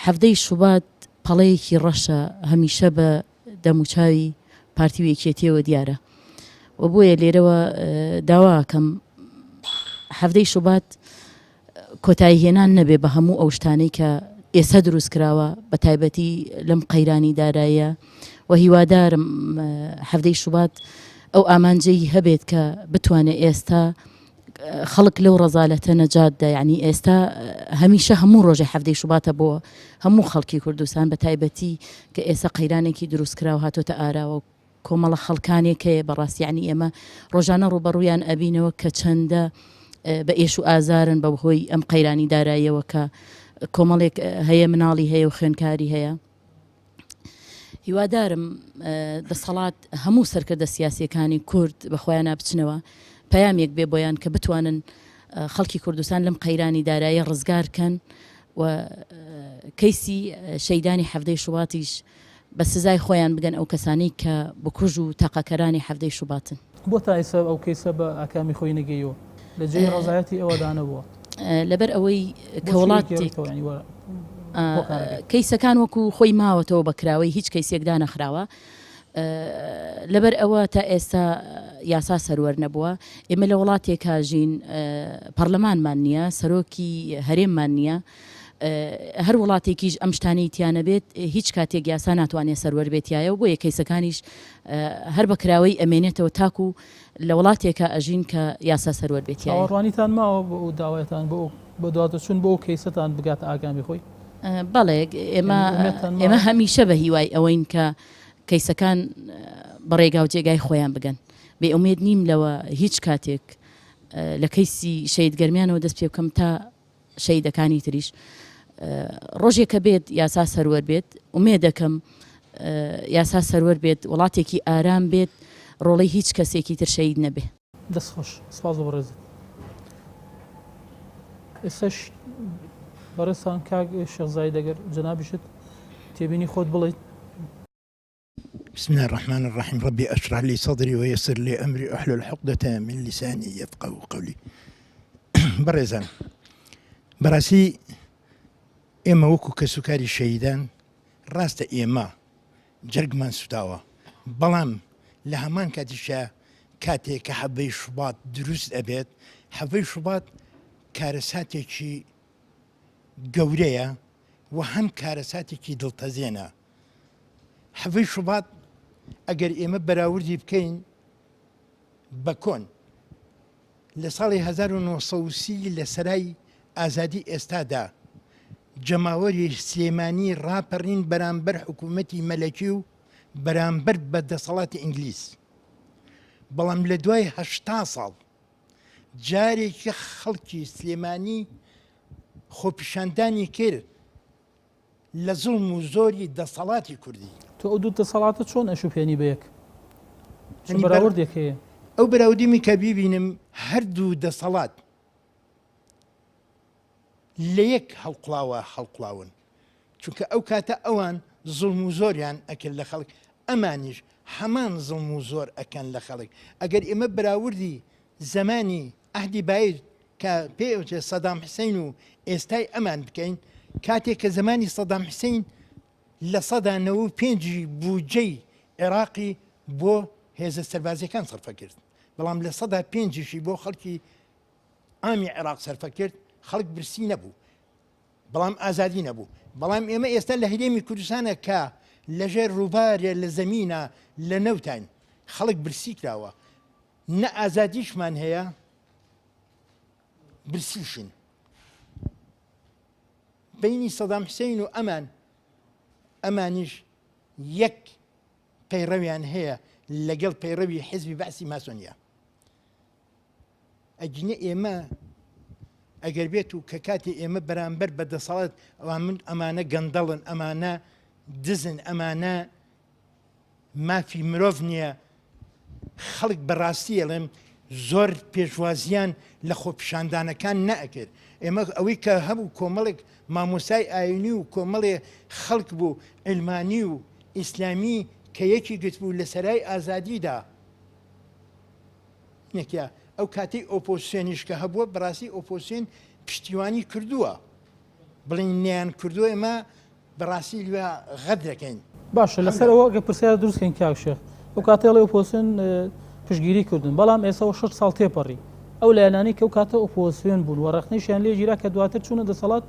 حەفتەی شوبات پەڵەیەکی ڕەشە هەمیشە بە دەموچاوی پارتی وێکێتیەوە دیارە و بۆیە لێرەوە داواکەم حەفتەی شوبات کۆتایی هێنان نەبێ بە هەموو ئەو شتانەی کە ئێستا دروست کراوە بە تایبەتی لەم قەیرانی داراییە و هیوادارم حەفتەی شوبات ئەو ئامانجەی هەبێت کە بتوانێت ئێستا خەڵک لەو ڕەزالەتە نەجاتدا، یعنی ئێستا هەمیشە هەموو ڕۆژێ حەفتەی شوباتە بۆ هەموو خەڵکی کوردستان بە تایبەتی کە ئێستا قەیرانێکی دروست کراوە هاتۆتە ئاراوە و کۆمەڵە خەڵکانێک هەیە بەڕاستی، یعنی ئێمە ڕۆژانە ڕوبەڕوویان ئەبینەوە کە چەندە بە ئێش و ئازارن بەهۆی ئەم قەیرانی داراییەوە کە کۆمەڵێک هەیە مناڵی هەیە و خوێنکاری هەیە. هیوادارم دەسەڵات هەموو سەرکردە سیاسیەکانی کورد بەخۆیان نابچنەوە پەیامێک بێ بۆیان کە بتوانن خەڵکی کوردستان لەم قەیرانی دارایی ڕزگارکەن و کەیسی شەیدانی حەفتەی شوباتیش بە سزای خۆیان بگەن ئەو کەسانی کە بکوژ و تاقەکەرانی حەفتەی شوباتن. بۆ تا ئێستا ئەو کەیسە بە ئاکامی خۆی نەگەیەوە لە جێی ڕزایەتی ئەوەدانە بووە. لەبەر ئەوەی کە وڵاتێک کەیسەکان وەکو خۆی ماوەتەوە بەکراوەی هیچ کەیسێکدا نەخراوە لەبەر ئەوە تا ئێستا یاسا سەروەر نەبووە ئێمە لە وڵاتێکا ژین پەرلەمانمان نییە سەرۆکی هەرێممان نییە هەر وڵاتێکیش ئەم شتانەی تیانە بێت هیچ کاتێک یاسا ناتوانێت سەروەر بێتیایە و بۆ یەکەیسەکانیش هەر بەکراوەی ئەمێنێتەوە تاکو لە وڵاتێکە ئەژین کە یاسا سەروەر بێتیایە ئاوەڕوانیتان ماوە بۆ داوایەتان بۆ دواتەچون بۆ کەیسەتان بگات ئاگامی خۆی بەڵێ ئێمە هەمیشە بە هیوای ئەوەین کە کەیسەکان بەڕێگا و جێگای خۆیان بگەن بێ ئومێد نیم لەوە هیچ کاتێک لە کەیسی شەیدگەرمیانەوە دەست پێ بکەم تا شەیدەکانی تریش ڕۆژێکە بێت یاسا سەروەر بێت ئومێ دەکەم یاسا سەروەر بێت وڵاتێکی ئارام بێت ڕۆڵەی هیچ کەسێکی تر شەید نەبێ دەستخۆش سپاس بەڕێزت ئێستاش بەڕێستان کاک شێخزای دەگەر جەنابیشت تێبینی خۆت بڵێیت بسم الله الرحمن الرحيم ربي أشرح لي صدري ويسر لي أمري أحلل عقدة من لساني يفقه قولي برزان براسي ئێمە وەکو کە سوکاری شەیدان ڕاستە ئێمە جەرگمان سوتاوە بەڵام لە هەمان کاتیشە کاتێک کە حەبەی شوبات دروست ئەبێت حەبەی شوبات کارەساتێکی گەورەیە و هەم کارەساتێکی دڵتەزێنە حەبەی شوبات ئەگەر ئێمە بەراوردی بکەین بە کۆن لە ساڵی 1930 لە سەرای ئازادی ئێستادا جەماوەری سلێمانی ڕاپەڕین بەرامبەر حکوومەتی مەلەکی و بەرامبەر بە دەسەڵاتی ئینگلیز بەڵام لە دوای 80 ساڵ جارێکی خەڵکی سلێمانی خۆپیشاندانی کرد لە زوڵم و زۆری دەسەڵاتی کوردی تۆ ئەو دوو دەسەڵاتە چۆن ئەشوپێنی بەیەک بەراوردێک هەیە ئەو بەراودیمی کە بیبینم هەردوو دەسەڵات لە یەک هەڵقڵاوە هەڵقڵاون چونکە ئەو کاتە ئەوان زوڵم و زۆریان ئەکرد لە خەڵک ئەمانیش هەمان زوڵم و زۆر ئەکەن لە خەڵک ئەگەر ئێمە بەراوردی زەمانی ئەهدی بایر کە پێوتێ سەدام حسەین و ئێستای ئەمان بکەین کاتێک کە زەمانی سەدام حسەین لە 195 بودجەی عێراقی بۆ هێزە سەربازیەکان سەرفە کرد بەڵام لە 105 بۆ خەڵکی ئامی عێراق سەرفە کرد خەڵک برسی نەبوو بەڵام ئازادی نەبوو بەڵام ئێمە ئێستا لە هەرێمی کوردستانە کە لەژێر ڕووبارێ لە زەمینە لە نەوتان خەڵک برسی کراوە نە ئازادیشمان هەیە برسیشن بینی سەدام حسەین و ئەمانیش یەک پەیڕەویان هەیە لەگەڵ پەیڕەوی حیزبی بەعسی ماسۆنیا ئەجینە ئێمە ئەگەر بێت و کە کاتی ئێمە بەرامبەر بە دەسەڵات من ئەمانە گەندەڵن ئەمانە دزن ئەمانە مافی مرۆڤ نییە خەڵک بەڕاستی ئەڵێم زۆر پێشوازیان لە خۆپیشاندانەکان نەئەکرد ئێمە ئەوەی کە هەبوو کۆمەڵێک مامۆسای ئاینی و کۆمەڵێ خەڵک بوو علمانی و ئیسلامی کە یەکی گرتبوو لە سەرای ئازادیدا نەکە ئەو کاتەی ئۆپۆزیسیۆنیش کە هەبووە بەڕاستی ئۆپۆزیسیۆن پشتیوانی کردووە بڵین نیان کردووە ئێمە بەڕاستی لێ غەد دەکەین باشە لەسەرەوە گە پرسیارە دروستکەین کاک شێخ ئەو کاتێڵی ئۆپۆزیسیۆن پشتگیری کردن بەڵام ئێستا 6 ساڵ تێپەڕی ئەو لایەنانی کە ئەو کاتە ئۆپۆزیسیۆن بوون و ڕەخنەیشیان لێ گیرا کە دواتر چوونە دەسەڵات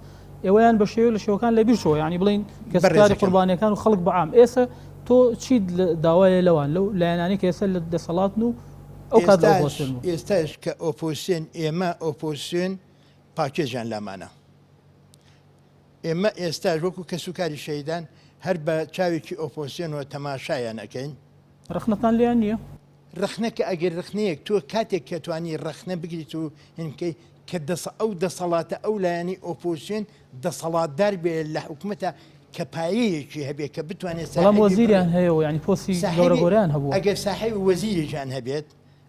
ئێوەیان بە شێوە لە شێوەکان لە بیرشەوە یعنی بڵین کەسکاری قوربانیەکان و خەڵک بەعام ئێستا تۆ چیت داوایە لەوان لەو لایەنانی کە ئێستا لە دەسەڵاتن و ئەو کات ئێستاش کە ئۆپۆزیسیۆن ئێمە ئۆپۆزیسیۆن پاکێژیان لامانە ئێمە ئێستا وەکو کە سوکاری شەیدان هەر بە چاوێکی ئۆپۆزیسیۆنەوە تەماشایان ئەەکەین ڕخنەتان لیان نییە ڕخنەکە ئەگەر ڕخنەیەک تۆ کاتێک کە توانی ڕخنە بگریت و هینکەی کە ئەو دەسەڵاتە ئەو لایەنی ئۆپۆزیسیۆن دەسەڵاتدار بێ لە حکوومەتە کە پایەیەکی هەبێت کە بتوانێت وەزیریان هەیە و ینی پۆستی گەورەگۆریان هەبوو ئەگەر ساحێبی وەزیریشان هەبێت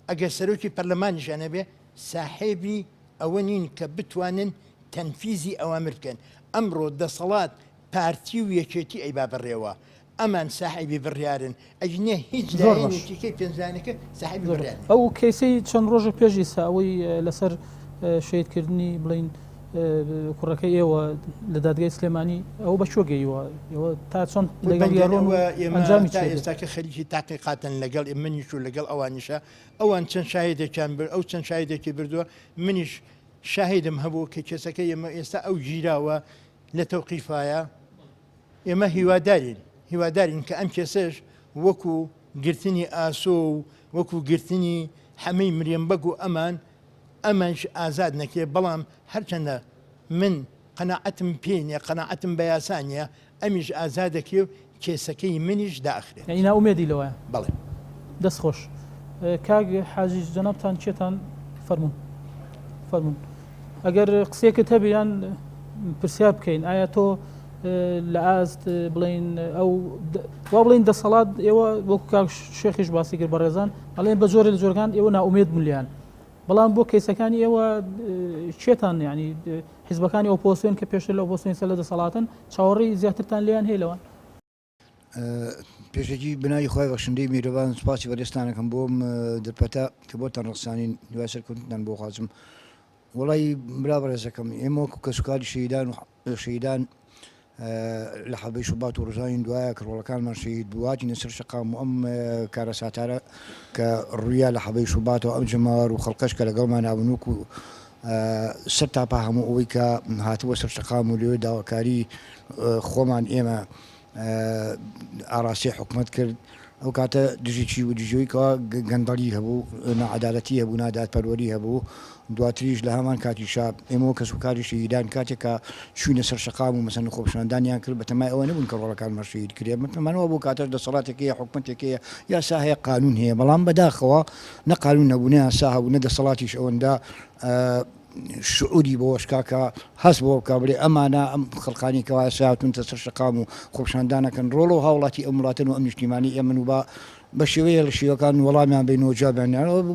ئەگەر سەرۆکی پەرلەمانیشان هەبێت ساحێبی ئەوە نین کە بتوانن تەنفیزی ئەوامر بکەن ئەمڕۆ دەسەڵات پارتی و یەکێتی ئەیبا بڕێوە ئەمان ساحیبی بڕیارن ئەجنێ هیچ زۆرکەی پێنجانەکە ساحیبی بڕیان ئەو کەیسەی چەند ڕۆژە پێشی ساوەی لەسەر شەیدکردنی بڵین کوڕەکەی ئێوە لە دادگای سلێمانی ئەو بە چۆ گەیوە ئێوە تا چۆن لەگەڵ یاڕۆن ئەنجامی تا ئێستاکە خەریکی تاقیقاتن لەگەڵ منیش و لەگەڵ ئەوانیشە ئەوان چەند شاهێدێکیان برد ئەو چەند شاهێدێکی بردووە منیش شاهێدم هەبوو کە کێسەکە ئێمە ئێستا ئەو گیراوە لە تەوقیفایە ئێمە هیوادارین کە ئەم کێسەش وەکو گرتنی ئاسۆ و وەکو گرتنی هەمەی مریەمبەگ و ئەمانش ئازاد نەکرێ بەڵام هەرچەندە من قەناعەتم پێ نیە قەناعەتم بە یاسانیە ئەمیش ئازادەکرێ و کێسەکەی منیش داخرێت یعنی ناومێدی لەوەیە بەڵێ دەست خۆش کاک حاجی جەنابتان چێتان فەرمون ئەگەر قسێکت هەبیان پرسیار بکەین ئایا تۆ لە ئاست بڵین ئەو وا بڵین دەسەڵات ئێوە وەکو کاک شێخیش باسی کرد بە ڕێزان ئەڵێن بە جۆرە لە جۆرگان ئێوە ناومێد بولیان بەڵام بۆ کەیسەکانی ئێوە چێتان ینی حیزبەکانی ئۆپۆسیۆن کە پێشتر لە ئۆپۆسیۆن سەر لە دەسەڵاتن چاوەڕێی زیاترتان لێیان هەیە پێشێکی بنای خۆی بەخشندەی میرەبان سوپاسی بەدەستانەکەم بۆم دەرپەتە کە بۆتان ڕقسانین دوای سەرکەوتنتان بۆ خوازم وڵی برا بەڕێزەکەم ئێمە وەکو کەسوکاری شەیدان لە حەبەی شوبات و ڕۆژانی دوایە کڕۆڵەکانمان شەید بواتینە سەر شەقام و ئەم کارە ساتارە کە ڕوویا لە حەبەی شوبات و ئەم جەماوەر و خەڵکەش کە لەگەڵمان نابنووک و سەر تاپا هەموو ئەوەی کە هاتووە سەر شەقام و لێوێ داواکاری خۆمان ئێمە ئاراسی حکومت کرد ئەو کاتە دژێکی و دژەوەیکەوە گەندەڵی هەبوو نەعەدالەتی هەبوو نادادپەروەری هەبوو دواتریش لە هەمان کاتیشا ئێمە کەسوکاری شەیدان کاتێکە چوونە سەر شەقام و مەسەن خۆپشاندانیان کرد بەتەمای ئەوە نەبوون کە ڕۆڵەکانمان شەید کرێ متمانەوە بۆ کاتەش دەسەڵاتێکەیە حکومەتێکەیە یاسا هەیە قانون هەیە بەڵام بەداخەوە نە قانون نەبوونە یاسا هەبوو نە دەسەڵاتیش ئەوەندا شعوری بۆشکاکە هەست بۆ بکە بڵێ ئەمانە ئەم خەڵقانی کەوا ساوتونتە سەر شەقام و خۆپشاندانەکەن ڕۆڵ و هاوڵاتی ئەم وڵاتن و ئەم نیشتیمانی ئێمن و بە شێوەیە لە شێوەکان وەڵامیان بینەوە جوابیان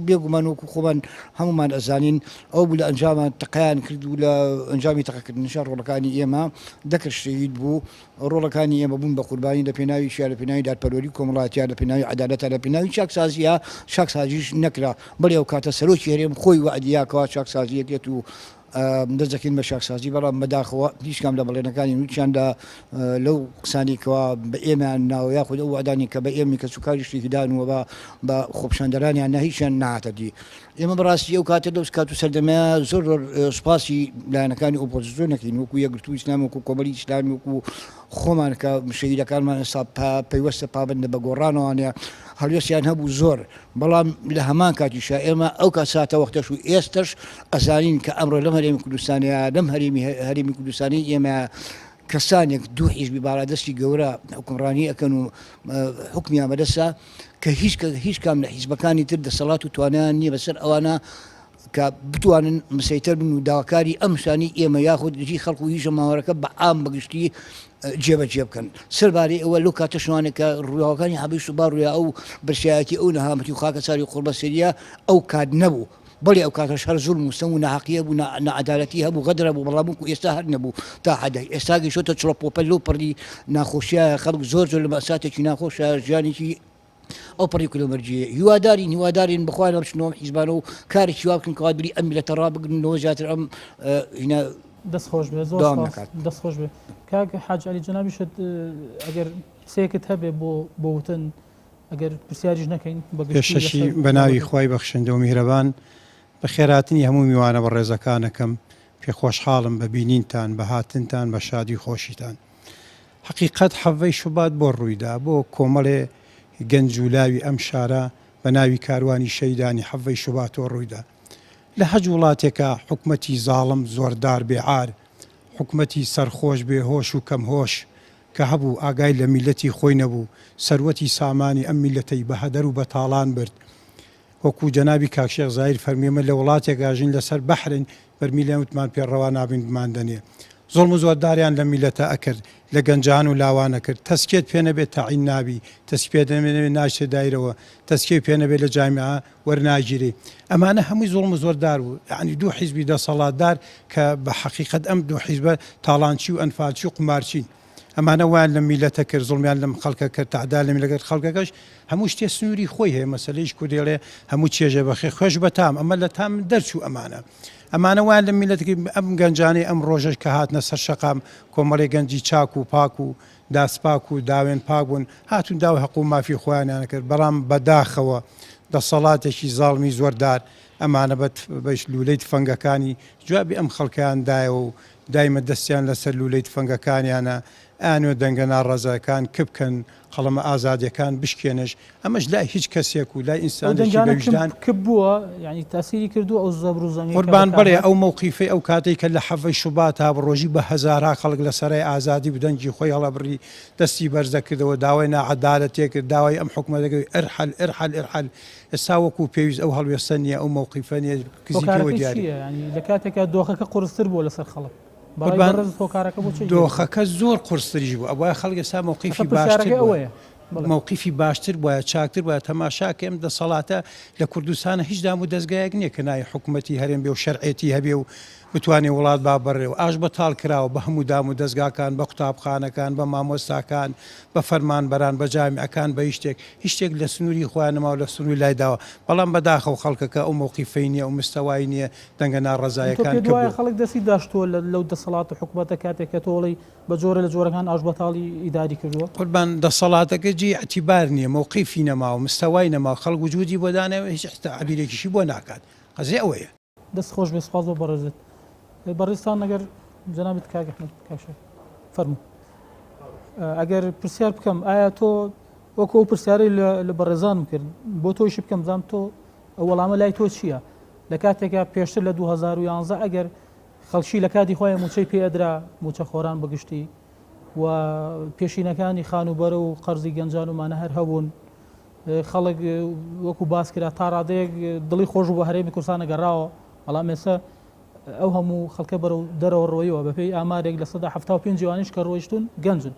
بێگومان وەکو خۆمان هەمومان ئەزانین ئەو بوو لە ئەنجامان تەقیان کرد و لە ئەنجامی تەقەکردنشان ڕۆڵەکانی ئێمە دەکرد شەهید بوو ڕۆڵەکانی ئێمە بوون بە قوربانی لە پێناوی شیا لە پێناوی دادپەروەری کۆمەڵاتیان لە پێناوی عەدالەتە لە پێناوی چاکسازیە چاکسازیش نەکرا بەڵێ ئەو کاتە سەرۆکی هەرێم خۆی وعدیاکەوە چاکسازیەکێت و دەستەکەین بە شاکسازی بەڵام بەداخەوە هیچ کام لە بەڵێنەکانی نوچیاندا لەو قسانێکەوە بە ئێمان ناوە یاخود ئەو وعدانی کە بە ئێمی کە سوکاری شتێکدانوە بە خۆپشاندەرانیان هیچیان نهاتە دی ئێمە بەڕاستی ئەو کاتە لەو کات و سەردەمەیە زۆر سوپاسی لایەنەکانی ئۆپۆزیسیۆن نەکەین وەکو یەکگرتووی ئیسلام وەکو کۆمەڵی ئیسلامی وەکو خۆمان کە شەهیدەکانمان ئێستا پەیوەستە پابندە بە گۆڕانەوەیە هەڵوێستیان هەبوو زۆر بەڵام لە هەمان کاتیشا ئێمە ئەو کات ساتە وەختەش و ئێستش ئەزانین کە ئەمڕۆ لەم هەرێمی کوردستانەیە لەم هەرێمی کوردستانی ئێمە کەسانێک دوو حیزبی باادەستی گەورە حکومڕانی ئەکەن و حکمیان بەدەستە کە هیچ کام لە حیزبەکانی تر دەسەڵات و توانیان نییە بەسەر ئەوانە کە بتوانن مسەیتر بن و داواکاری ئەم شانی ئێمە یاخود دژی خەڵق و هیچ ماوەڕەکە بە عام بەگشتی جێبەجێ بکەن سەربارەی ئەوە لەو کاتە شوانێک کە ڕوواکانی حەبەی شوبات ڕوویا ئەو بەرشایەتی ئەو نەهامەتی و خاکە ساری قوربە سەریە ئەو کات نەبوو بەڵێ ئەو کاتەش هەر زوڵم و ستەم و نەحەقیە بوو نەعەدالەتی هەبوو غەدرە بوو بەڵام وەکو ئێستا هەر نەبوو تا حەدەی ئێستا گەیشتۆتە چڵەپۆپەل لەو پڕی ناخۆشیە خەڵک زۆر زۆر لە مەساتێکی ناخۆشە ژیانێکی ئەو پڕی کیلۆمەرجیە هیوادارین بخوای بچنەوە حیزبانە و کارێکی وا بکەن کە دووری ئەم میلەتە ڕابگرنەوە زیاتر ئەم دەستخۆش بێ زۆر دەستخۆش بێ کاک حاج عەلی جەنابیشت ئەگەر قسەیەکت هەبێ بۆ وتن ئەگەر پرسیاریش نەکەین پێشەشی بە ناوی خوای بەخشندە و میهرەبان بە خێراتنی هەموو میوانە بە ڕێزەکانەکەم پێ خۆشحاڵم بە بینینتان بە هاتنتان بە شادی خۆشیتان حقیقەت حەڤەی شوبات بۆ ڕوویدا بۆ کۆمەڵێ گەنج و لاوی ئەم شارە بە ناوی کاروانی شەیدانی حەڤەی شوباتەوە ڕوویدا لە هەج وڵاتێکە حکومەتی زاڵم زۆردار بێعار حکومەتی سەرخۆش بێهۆش و کەم هۆش کە هەبوو ئاگای لە میلەتی خۆی نەبوو سەروەتی سامانی ئەم میلەتەی بە هەدەر و بە تاڵان برد وەکو جەنابی کاک شێخ زایر فەرمیێمە لە وڵاتێک ئاژین لەسەر بەحرن بەرمیلیان وتمان پێڕەوا نابین بماندنێ زۆڵم و زۆرداریان لە میلەتە ئەکرد لە گەنجان و لاوانە کرد تەسکێت پێ نەبێت تەعین نابی تەسکێت نەبێت ناچێت دایرەوە تەسکێت پێ نەبێت لە جامیعە وەرناگیری ئەمانە هەمووی زۆڵم و زۆردار بوو یعنی دوو حیزبی دەسەڵاتدار کە بە حەقیقەت ئەم دوو حیزبە تاڵانچی و ئەنفالچی و قمارچین ئەمانە وان لە میلەتە کرد زڵمیان لەم خەڵکە کرد تعدا لە میلەکەت خەڵکەکەش هەموو شتێ سنووری خۆی هەیە مەسلەیش کودێڵێ هەموو چێژە بەخێ خۆش بە تام ئەمە لە تام دەرچوو ئەمانە وان لە میلەتەکە ئەم گەنجانەی ئەم ڕۆژەش کە هاتنە سەر شەقام کۆمەڵی گەنجی چاک و پاک و داسپاک و داوێن پاک بوون هاتون داوای حقوق مافی خۆیانیان کرد بەڵام بەداخەوە دەسەڵاتێکی زاڵمی زۆردار ئەمانە بەش لولەی تفەنگەکانی جوابی ئەم خەڵکیاندایە و دایمە دەستیان لەسەر لولەی تفەنگەکانیانە ئانوێ دەنگە ناڕەزەکان کبکەن خەڵەمە ئازادیەکان بشکێنش ئەمەش لای هیچ کەسێک و لای ئینسانێکی بەوجدان کب بووە یعنی تاسیری کردو ئەو زەبروزەنگی قوربان بڵێ ئەو مووقیفەی ئەو کاتێک کە لە حەڤەی شوبات تا بڕۆژی بە هەزارها خەڵک لە سەرای ئازادی بدەنگی خۆی هەڵەبڕی دەستی بەرزەکردەوە داوای ناعەدالەتێ کرد داوای ئەم حکومەتەکەی ئەرحەل ئێستا وەکو پێویست ئەو هەڵوێستە نیە ئەو مووقیفە نیە کزیکەوە دیاری لە کاتێکە دۆخەکە قورستر بووە لەسەر خەڵک دۆخەکە زۆر قورستریش بوو ئەوە خەڵک ئێستا مووقیفی باشتر مووقیفی باشتر بووە چاکتر بووە تەماشاکە ئەم دەسەڵاتە لە کوردستانە هیچ دام و دەستگایەک نییە کە نای حکوومەتی هەرێم بێ و شەرعێتی هەبێ و بتوانێت وڵات با بەڕێ و ئاش بەتاڵ کراوە بە هەموو دام و دەستگاکان بە قوتابخانەکان بە مامۆستاکان بە فەرمانبەران بە جامیعەکان بە هیچ شتێک لە سنووری خۆیانەما و لە سنووری لایداوە بەڵام بەداخەو خەڵکەکە ئەو مووقیفەی نییە و مستەوای نییە دەنگە ناڕەزایەکان خەڵک دەستی داشتووە لەو دەسەڵات و حکوومەتە کاتێک کە تۆڵی بە جۆرە لە جۆرەکان ئاش بەتاڵی ئیداری کردووە قوربان دەسەڵاتەکە جی ئەتیبار نییە مووقیفی نەما و مستەوای نەما خەڵک وجودی بۆ دانەوە هیچ عبیرێکیشی بۆ ناکات قەزێ ئەوەیە دەست خۆش بێ سپاس بۆ بەڕێزت بەڕێستان ئەگەر جەنابەت کاک ئەحمەد کاشە فەرموو ئەگەر پرسیار بکەم ئایا تۆ وەکو ئەو پرسیارەی لە بەڕێزانم کرد بۆ تۆیشی بکەم زانم تۆ ئەو وەڵامە لای تۆ چییە لە کاتێکە پێشتر لە 2011 ئەگەر خەڵکی لە کاتی خۆیان موچەی پێدرا موچە خۆران بەگشتی و پێشینەکانی خانوبەرە و قەرزی گەنجان ومانە هەر هەبوون خەڵک وەکو باس کرا تا ڕادەیەک دڵی خۆش بە هەرێمی کوردستانە گەڕاوە بەڵام ئێستا ئەو هەموو خەڵکە بەرەو دەرەوە ڕۆیەوە بەپێی ئامارێک لە 75 جوانیش کە ڕۆیشتون گەنجن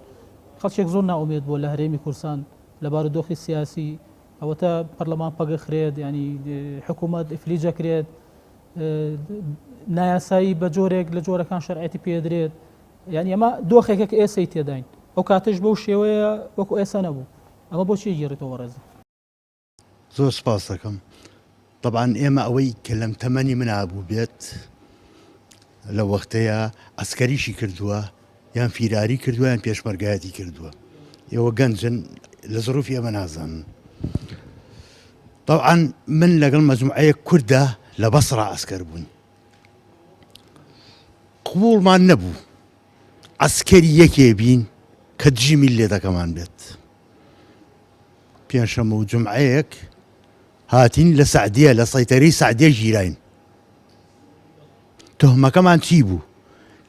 خەڵکێک زۆر ناومێت بۆ لە هەرێمی کوردستان لە بارودۆخی سیاسی ئەوەتە پەرلەمان پەگەخرێت ینی حکوومەت ئفلیجەکرێت نایاسایی بە جۆرێک لە جۆرەکان شەرعەتی پێدرێت یعنی ئەمە دۆخێکە کە ئێسەی تێداین ئەو کاتش بەو شێوەیە وەکو ئێستا نەبوو ئەمە بۆچی گێڕێتەوە ڕێزە زۆر سپاس دەکەم طبعاً ئێمە ئەوەی کە لەم تەمەنی منابوو بێت لە وەختەیە ئەسکەریشی کردووە یان فیراری کردووە یان پێشمەرگایەتی کردووە ئێوە گەنجن لە زڕوفی ئەمە نازانن طبعاً من لەگەڵ مەجموعەیە کوردە لە بەسڕا ئەسکەر بوون قبوڵمان نەبوو ئەسکەری یەکێ بین کە دژی میلێتەکەمان بێت پێنجشەممە و جومعەیەک هاتین لە سعدیە لە سەیتەرەی سعدیە ژیراین تهمەکەمان چی بوو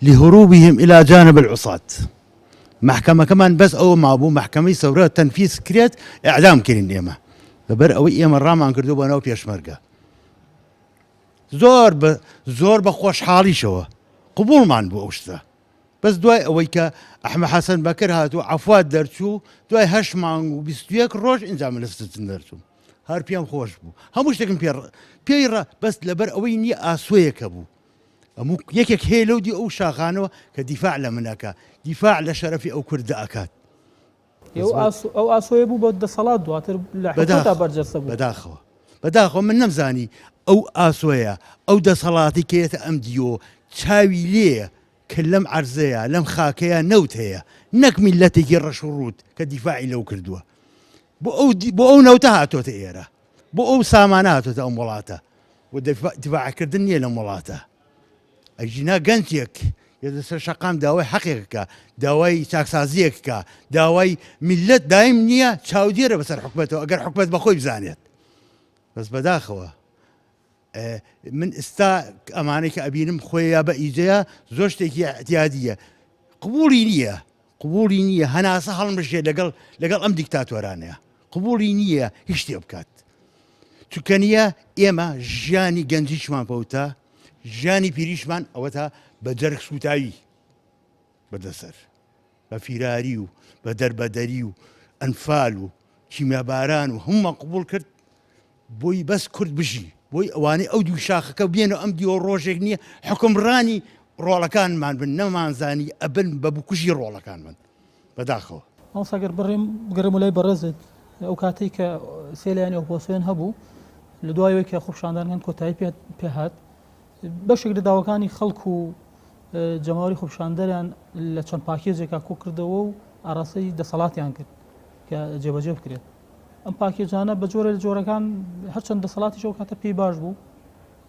لهروبهم إلى جانب العصاة محکەمەکەمان بەس ئەوە مابوو محکەمەی سەورە تەنفیز کرێت ئیعدام کردین ئێمە لەبەر ئەوەی ئێمە ڕامان کردو بۆ ناو پێشمەرگە زۆر بە خۆشحاڵیشەوە قبوڵمان بوو ئەو شتە بەس دوای ئەوەی کە ئەحمەد حەسەن بەکر هاتوو عەفوات دەرچوو دوای 8 مانگ و 21 ڕۆژ ئینجا من لە ستن دەرچووم هەر پێم خۆش بوو هەموو شتێکم پێی بەس لەبەر ئەوەی نییە ئاسوەیەکە بوو ئەموو یەکێک هەیە لەو دی ئەو شاخانەوە کە دیفاع لە منەکە دیفاع لە شەرەفی ئەو کوردە ئەکات ئەو ئاسۆیە بوو بە دەسەڵات دواتر لە حکومەتە بەرجەستە بوو بەداخەوە من نەمزانی ئەو ئاسۆیە ئەو دەسەڵاتی کێتە ئەم دیۆ چاوی لێیە کە لەم عەرزەیە لەم خاکەیە نەوت هەیە نەک میلەتێکی ڕەش و ڕوود کە دیفاعی لەو کردووە بۆ ئەو نەوتە هاتۆتە ئێرە بۆ ئەو سامانە هاتۆتە ئەم وڵاتە و دیفاعکردن نییە لەم وڵاتە ئەژینا گەنجێک سەر شەقام داوای حەقێکەکە داوای چاکسازیەکەکە داوای میلەت دایم نییە چاودێرە بەسەر حکومەتەوە ئەگەر حکومەت بەخۆی بزانێت بەس بەداخەوە من ئێستا ئەمانەی کە ئەبینم خۆیە بە ئیجەیە زۆر شتێکی احتیادیە قبوڵی نییە هەناسە هەڵمژێ لەگەڵ ئەم دیکتاتۆرانەیە قبوڵی نییە هیچ شتێ بکات چونکە نییە ئێمە ژیانی گەنجیشمان پەوتە ژیانی پیریشمان ئەوەتە بە جەرگ سوتاوی بەدەسەر بە فیراری و بە دەربەدەری و ئەنفال و کیمیاباران و هەمومان قبوڵ کرد بۆی بەس کورد بژی بۆی ئەوانەی ئەو دوو شاخەکە بێنە ئەم دیوە ڕۆژێک نییە حکمڕانی ڕۆڵەکانمان بن نەمانزانی ئەبن بە بکوژی ڕۆڵەکان من بەداخەوە ئەوساگەر بگەڕم و لای بەڕێزت ئەو کاتێک کە سێلایانی ئۆپۆسیۆن هەبوو لە دوایەوەی کە خۆپیشاندانەکان کۆتایی پێهات بەشێک لە داواکانی خەڵک و جەماوەری خۆپیشاندەریان لە چەند پاکێجێکا کۆ کردەوە و ئاراستەی دەسەڵاتیان کرد کە جێبەجێ بکرێت ئەم پاکێجانە بە جۆرە لە جۆرەکان هەرچەند دەسەڵاتی ئەو کاتە پێی باش بوو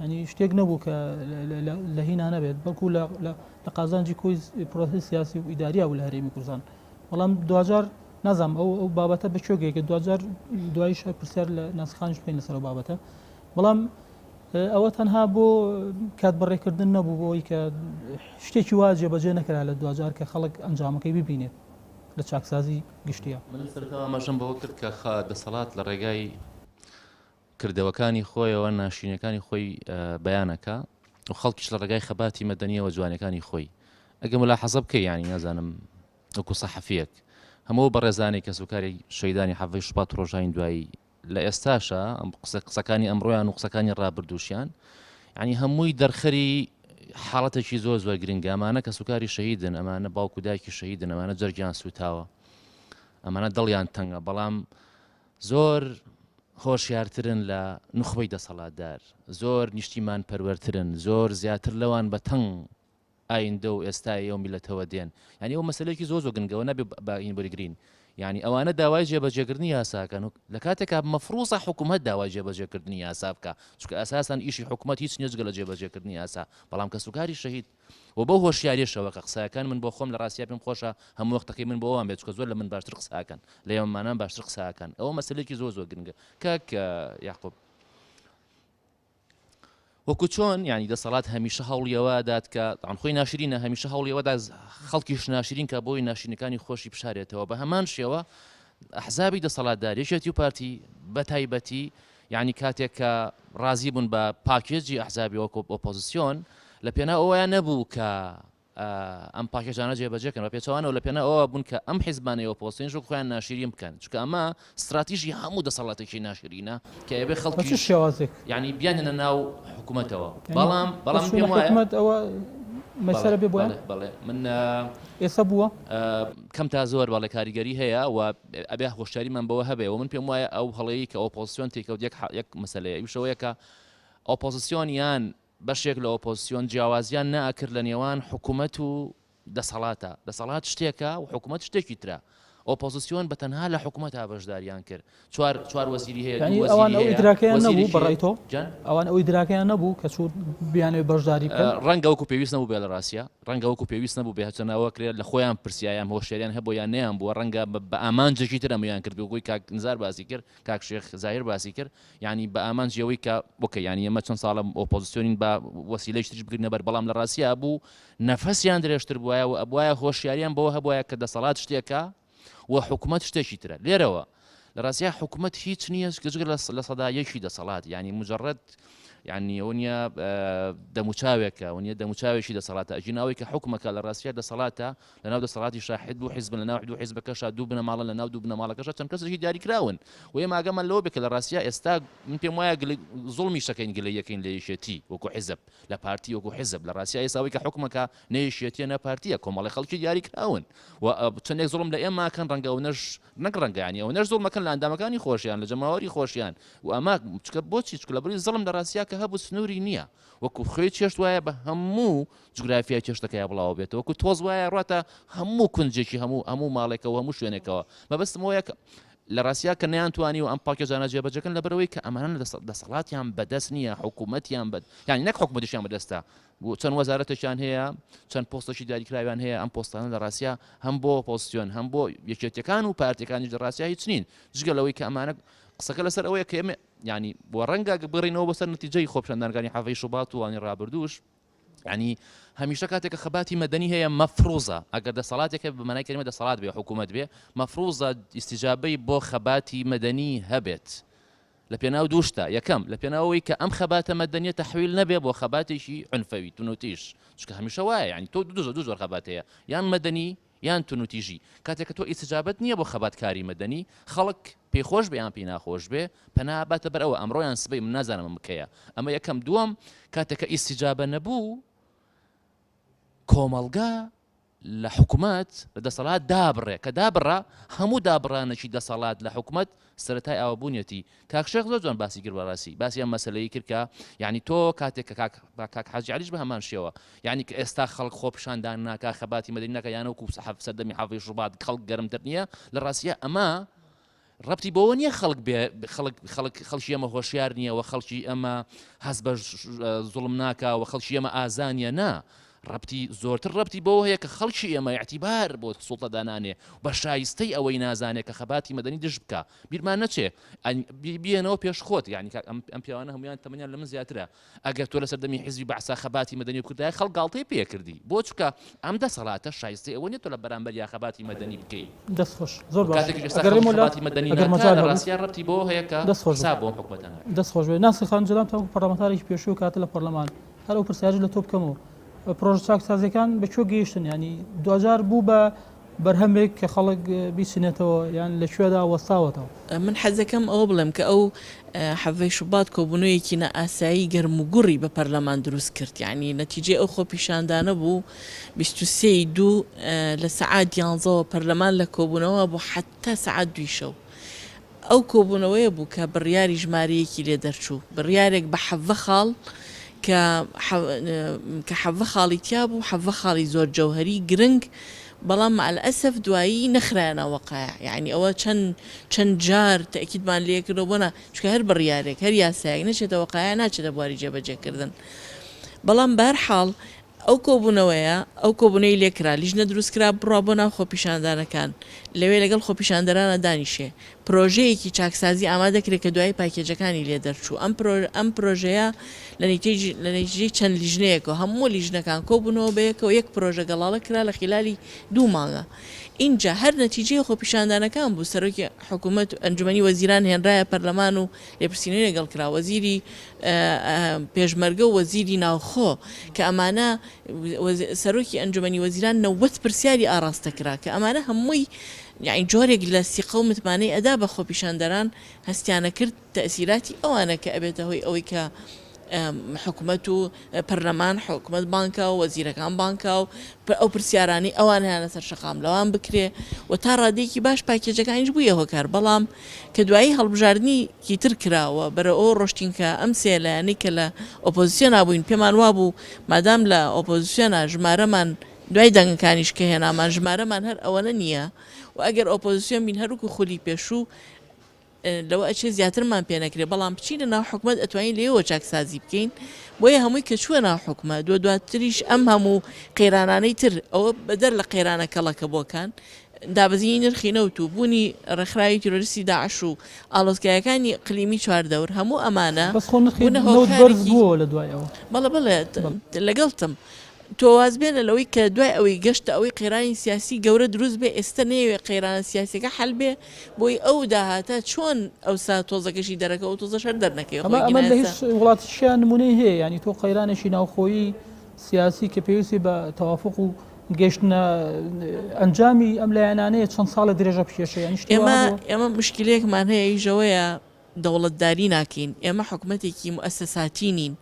ینی شتێک نەبوو کە لە هینا نەبێت بەڵکو لە قازانجی کۆی پرۆسی سیاسی و ئیداریا و لە هەرێمی کوردستان بەڵام دوجار نازام ئەو بابەتە بەکوێگەیەکە دوجار دوایش پرسیار لە ناسخانیش بکەین لەسەر ئەو بابەتە بەڵام ئەوە تەنها بۆ کات بەڕێکردن نەبوو بۆی کە شتێکی وا جێبەجێ نەکرا لە دوجار کە خەڵک ئەنجامەکەی ببینێت لە چاکسازی گشتیە من سەرمەشم بەوە کرد کە دەسەڵات لە ڕێگای کردەوەکانی خۆیەوە ناشینەکانی خۆی بەیانەکە و خەڵکیش لە ڕێگای خەباتی مەدەنیەوە جوانەکانی خۆی ئەگەم لا حەزە بکەی ینی نازانم وەکو سەحەفیەک هەموو بەڕێزانی کە سوکاری شەیدانی حەڤەی شوبات ڕۆژاین دوایی لە ئێستاشە ئەم قسەکانی ئەمڕۆیان و قسەکانی ڕابردووشیان ینی هەمووی دەرخەری حاڵەتێکی زۆر زۆر گرنگە ئەمانە کە سوکاری شەهیدن ئەمانە باوکو دایکی شەهیدن ئەمانە جەرگیان سوتاوە ئەمانە دڵیان تەنگە بەڵام زۆر خۆشیارترن لە نخبەی دەسەڵاتدار زۆر نیشتیمان پەروەرترن زۆر زیاتر لەوان بە تەنگ ئایندە و ئێستای ئەو میلەتەوە دێن ینی ئەو مەسلەیەکی زۆر گرنگەوە نەبێ باین بەریگرین ینی ئەوانە داوای جێبەجێکردنی یاساکەن لە کاتێکا مەفروسە حکوومەت داوای جێبەجێکردنی یاسا بکە چونکە ئەساسان ئیشی حکوومەت هیچ نیێجگە لە جێبەجێکردنی یاسا بەڵام کە سوکاری شەهید و بەو هۆشیاریشەوە کە قسەکان من بۆ خۆم لە ڕاستیا پێم خۆشە هەموو وەختەکەی من بۆ ئەوان بێت چکە زۆر لە من باشتر قساکەن لە ئێوەمانان باشتر قساکەن ئەوە مەسلەیەکی زۆر زۆر گرنگە کاک یاعقوب وەکو چۆن ینی دەسەڵات هەمیشە هەوڵیەوە دات کە خۆی ناشرینە هەمیشە هەوڵیەوەدا خەڵکیش ناشرین کە بۆی ناشرینەکانی خۆشی بشارێتەوە بە هەمان شێوە ئەحزابی دەسەڵاتدار یەکێتی و پارتی بە تایبەتی ینی کاتێک کە ڕازی بوون بە پاکێجی ئەحزابی وەکو ئۆپۆزیسیۆن لە پێنا ئەویان نەبوو کە ئەم پاکێجانە جێبەجێکەن بە پێچەوانەوە لە پێنا ئەوە بوون کە ئەم حیزبانەی ئۆپۆزیسیۆن خۆیان ناشرین بکەن چونکە ئەمە استراتیژی هەموو دەسەڵاتێکی ناشرینە کە ئێبێ خەڵکی شێوازێک ینی بیانێنە ناو حکوومەتەوە بەڵام پێم وایە ئەوە مەسەرە بێ بووە بەڵێ من ئێستا بووە کەم تا زۆر باڵێ کاریگەری هەیە و ئەبێ هۆشیاریمان بەوە هەبێ و من پێم وایە ئەو هەڵەیە کە ئۆپۆزیسیۆن تێکەوت یەک مەسەلەیە ئیشەوەیە کە ئۆپۆزیسیۆن یان بەشێک لە ئۆپۆزیسیۆن جیاوازیان ناکرد لە نێوان حکوومەت و دەسەڵات شتێکە و حکوومەت شتێکی ترە ئۆپۆزیسیۆن بە تەنها لە حکوومەتە بەشداریان کرد چوار وەزیری هەیە ئەوان ئەو ئیدراکیان نەبوو بەڕێیتۆ ئەوان ئەو ئیدراکیان نەبوو کە چوو بیانێ بەشداری کرد ڕەنگە وەکو پێویست نەبوو بێ لە ڕاستە ڕەنگە وەکو پێویست نەبوو بێ هەچەنەوە کرێت لە خۆیان پرسیایان هۆشیاریان هەبوو یان نەیان بووە ڕەنگە بە ئامانجێکی تر ئەمەیان کرد بۆی کاک نزار باسی کرد کاک شێخ زاهیر باسی کرد ینی بە ئامانجیەوەی کە وەکە ینی ئەمە چەند ساڵە ئۆپۆزیسیۆنین بە وەسیلەی تریش بگرنە بەر بەڵام لە ڕاستە بوو نەفەسیان درێژتر بووایە و ئەبوایە هۆشیاریان بەوە هەبوایە کە دەسەڵات شتێکە و حکوومەت شتێکی ترە لێرەوە لە ڕاستیا حکوومەت هیچ نییە گەجگە لە سەدایەکی دەسەڵات ینی مجرد یعنی ئەو نیە دەموچاوێکە و نیە دەموچاوێکی دەسەڵاتە ئەژیناوی کە حکومەکە لە ڕاستیا دەسەڵاتە لە ناو دەسەڵاتی شاهد بوو حیزب لە ناو دوو حیزبەکەشە دوو بنەماڵە لە ناو دوو بنەماڵەکەشە چەند کەسێکی دیاریکراون و ئێمە ئاگەمان لەوە بێ کە لە ڕاستیا ئێستا من پێم وایە زوڵمی شەکەین گلەیەکەین لە یەشێتی وەکو حیزب لە پارتی وەکو حیزب لە ڕاستیا ئێستاوی کە حکومەکە نەیەشێتیە نەپارتیە کۆمەڵی خەڵکی دیاریکراون و چەندێک زوڵم لە ئێماکەن ڕەنگە ئەو نەک ڕەنگە ینی ئەو نەش زوڵمەکەن لە ئەندامەکانی خۆشیان لە جەماوەری خۆشیان و ئەمە چکە بۆچی چکە لە بەری زەڵم لە ڕاستیا کە هەبوو سنووری نییە وەکو خوێ چێشت وایە بە هەموو جوگرافیای چێشتەکەی بڵاو بێت وەکو تۆز وایە ڕاتە هەموو کونجێکی هەموو ماڵێکەوە هەموو شوێنێکەوە مەبەستمەوەیە لە ڕاستیا کە نەیانتوانی و ئەم پاکێجانە جێبەجەکەن لە بەرەوەی کە ئەمانە دەسەڵاتیان بەدەست نییە حکوومەتیان یانی نەک حکوومەتیشیان بەدەستە چەند وەزارەتێکیان هەیە چەند پۆستێکی دیاریکراویان هەیە ئەم پۆستانە لە ڕاستیا هەم بۆ ئۆپۆزیسیۆن هەم بۆ یەکێتیەکان و پارتیەکانیش لە ڕاستیا هیچ نین جگە لەوەی کە ئەمانە قسەکە لەسەر ئەوەیە کە ئێمە ینی بۆ ڕەنگە بڕینەوە بەسەر نتیجەی خۆپیشاندانەکانی حەڤەی شوبات و وانی ڕابردووش ینی هەمیشە کاتێکە خەباتی مەدەنی هەیە مەفروزە ئەگەر دەسەڵاتێکە بمەنای کەریمە دەسەڵات بێ حکوومەت بێ مەفروزە ئیستیجابەی بۆ خەباتی مەدەنی هەبێت لە پێناو دووشتا یەکەم لە پێناوەوەی کە ئەم خەباتە مەدەنیە تەحویل نەبێ بۆ خەباتێکی عنفەوی تونوتیش چکە هەمیشە وایە ینی تۆ دوو زۆر خەبات هەیە یان مەدەنی یان تونوتیژی کاتێککە تۆ ئیستیجابەت نییە بۆ خەباتکاری مەدەنی خەڵک پێخۆش بێ یان پێی ناخۆش بێ پەناباتە بەرەوە ئەمڕۆیان سبەی من نازانم بکەیە ئەمە یەکەم دووەم کاتێککە ئیستیجابە نەبوو کۆمەڵگا لە حکوومەت لە دەسەڵات دابڕێ کە دابڕە هەموو دابڕانەکی دەسەڵات لە حکوومەت سەرەتای ئاوابوونیەتی کاکشێخ زۆر جوان باسی کرد بەڕاستی باسی ئەم مەسلەی کرد کە یعنی تۆ کاتێک کاک حاجی عەلیش بە هەمان شێوە یعنی کە ئێستا خەڵک خۆ پیشاندان ناکا خەباتی مەدەنی ناکە یانەوەکو سەردەمی حافظ شوبات خەڵک گەرمتر نییە لە ڕاستیە ئەمە ڕەبتی بەوە نییە خەڵکی ئەمە هۆشیار نییە و خەڵکی ئەمە هەست بە زوڵم ناکە و خەڵکی ئەمە ئازانیە نا ڕەبتی زۆرتر ڕەبتی بەوە هەیە کە خەڵکی ئێمە ئیعتیبار بۆ سوڵتەدانانێ بە شایستەی ئەوەی نازانێت کە خەباتی مەدەنی دژ بکە بیرمان نەچێ بێنەوە پێش خۆت یعنی ئەم پیاوانە هەمویان تەمەنیان لە من زیاترە ئەگەر تۆ لە سەردەمی حیزبی بەعسا خەباتی مەدەنی بکردای خەڵک گاڵتەی پێ کردی بۆ چکە ئەم دەسەڵاتە شایستەی ئەوە نیە تۆ لە بەرامبەر یا خەباتی مەدەنی بکەیت دەستخۆش زۆر خەباتی مەدەنی ناکە ڕاستیان ڕەبتی بۆ هەیە کە حساب بۆ حکومەتەن دەستخۆش بێ ناسی خان جەلان تا پەرلەمانتارێکی پێشوو کاتە لە پەرلەمان هەر ئەو پرسیاژ لە تۆ بکەمەوە پرۆژە چاکسازیەکان بەکوێ گەیشتن ینی 2000 بوو بە بەرهەمێک کە خەڵک بیچنێتەوە یان لەکوێدا وەستاوەتەوە من حەزەکەم ئەوە بڵێم کە ئەو حەڤەی شوبات کۆبوونەوەیەکی نەئاسایی گەرم و گوڕی بە پەرلەمان دروست کرد یعنی نەتیجەی ئەو خۆ پیشاندانە بوو 23 لە سەعات 11 پەرلەمان لە کۆبوونەوە بۆ حتا سەعات 2 شەو ئەو کۆبوونەوەیە بوو کە بڕیاری ژمارەیەکی لێ دەرچوو بڕیارێک بە حەڤە خاڵ کە حەڤە خاڵی تیا بوو حەڤە خاڵی زۆر جەوهەری گرنگ بەڵام مع الأسف دوایی نەخرایەنە وەقایع یعنی ئەوە چەند جار تەکیدمان لێ کردەوە بۆنە چکە هەر بڕیارێک هەر یاسایەک نەچێتە وەقایع ناچێتە بواری جێبەجێکردن بەڵام بەرحاڵ ئەو کۆبوونەوەیە ئەو کۆبوونەی لێکرا لیژنە دروستکرا بڕوا بۆ ناو خۆپیشاندانەکان لەوێ لەگەڵ خۆپیشاندەرانە دانیشێ پرۆژەیەکی چاکسازی ئامادەکرێت کە دوای پاکێجەکانی لێ دەرچوو ئەم پرۆژەیە لە نەیتیجەی چەند لیژنەیەکەوە هەموو لیژنەکان کۆبوونەوە بەیەکەوە یەک پرۆژە گەڵاڵە کرا لە خلالی 2 مانگە اینجا هەر نەتیجەی خۆپیشاندانەکان بوو سەرۆکی حکوومەت و ئەنجومەنی وەزیران هێنرایە پەرلەمان و لێپرسینەوەی لەگەڵ کرا وەزیری پێشمەرگە و وەزیری ناوخۆ کە ئەمانە سەرۆکی ئەنجومەنی وەزیران 90 پرسیاری ئاراستە کرا کە ئەمانە هەمووی یعنی جۆرێک لە سیقە و متمانەی ئەدا بە خۆپیشاندەران هەستیانە کرد تەئسیراتی ئەوانە کە ئەبێتە هۆی ئەوەی کە حکوومەت و پەرلەمان حکوومەت بانکە و وەزیرەکان بانکە و ئەو پرسیارانی ئەوان هیانە سەر شەقام لەوان بکرێ و تا ڕادێکی باش پاکێجەکانیش بوویە هۆکار بەڵام کە دوایی هەڵبژاردننیکی تر کراوە بەرە ئەو ڕۆشتینکە ئەم سێلایانی کە لە ئۆپۆزیسیۆن نبووین پێمان وابوو مادام لە ئۆپۆزیسیۆنە ژمارەمان دوای دەنگەکانیش کە هێنامان ژمارەمان هەر ئەوەنە نییە و ئەگەر ئۆپۆزیسیۆن بین هەروکو خولی پێشوو لەوە ئەچێ زیاترمان پێ نەکرێ بەڵام بچینە ناو حکومەت ئەتوانین لێەوە چاکسازی بکەین بۆیە هەمووی کە چووە ناو حکومەت دواتریش ئەم هەموو قەیرانانەی تر ئەوە بەدەر لە قەیرانە کەڵەکە بۆکان دابەزینی نرخی نەوت و بوونی ڕێکخراوی تیرۆریستی داعش و ئاڵۆزگایەکانی قلیمی چواردەور هەموو ئەمانە لە دوایەوە بەڵێ لەگەڵتم تۆواز بێنە لەوەی کە دوای ئەوەی گەشتە ئەوەی قەیرانی سیاسی گەورە دروست بێ ئێستا نەیەوێ قەیرانە سیاسەکە حەل بێ بۆی ئەو داهاتە چۆن ئەو سا تۆزەکەشی دەرەکە و تۆزە شەر دەرنەکەی ئەمە لە هیچ وڵاتیشیان نمونەی هەیە ینی تۆ قەیرانێکی ناوخۆیی سیاسی کە پێویستی بە تەوافق و گەشتنە ئەنجامی ئەم لایەنانەیە چەند ساڵە درێژە پێشەیە ئێمە مشکلەیەکمان هەیە ئیژەوەیە دەوڵەتداری ناکەین ئێمە حکوومەتێکی مؤسساتی نین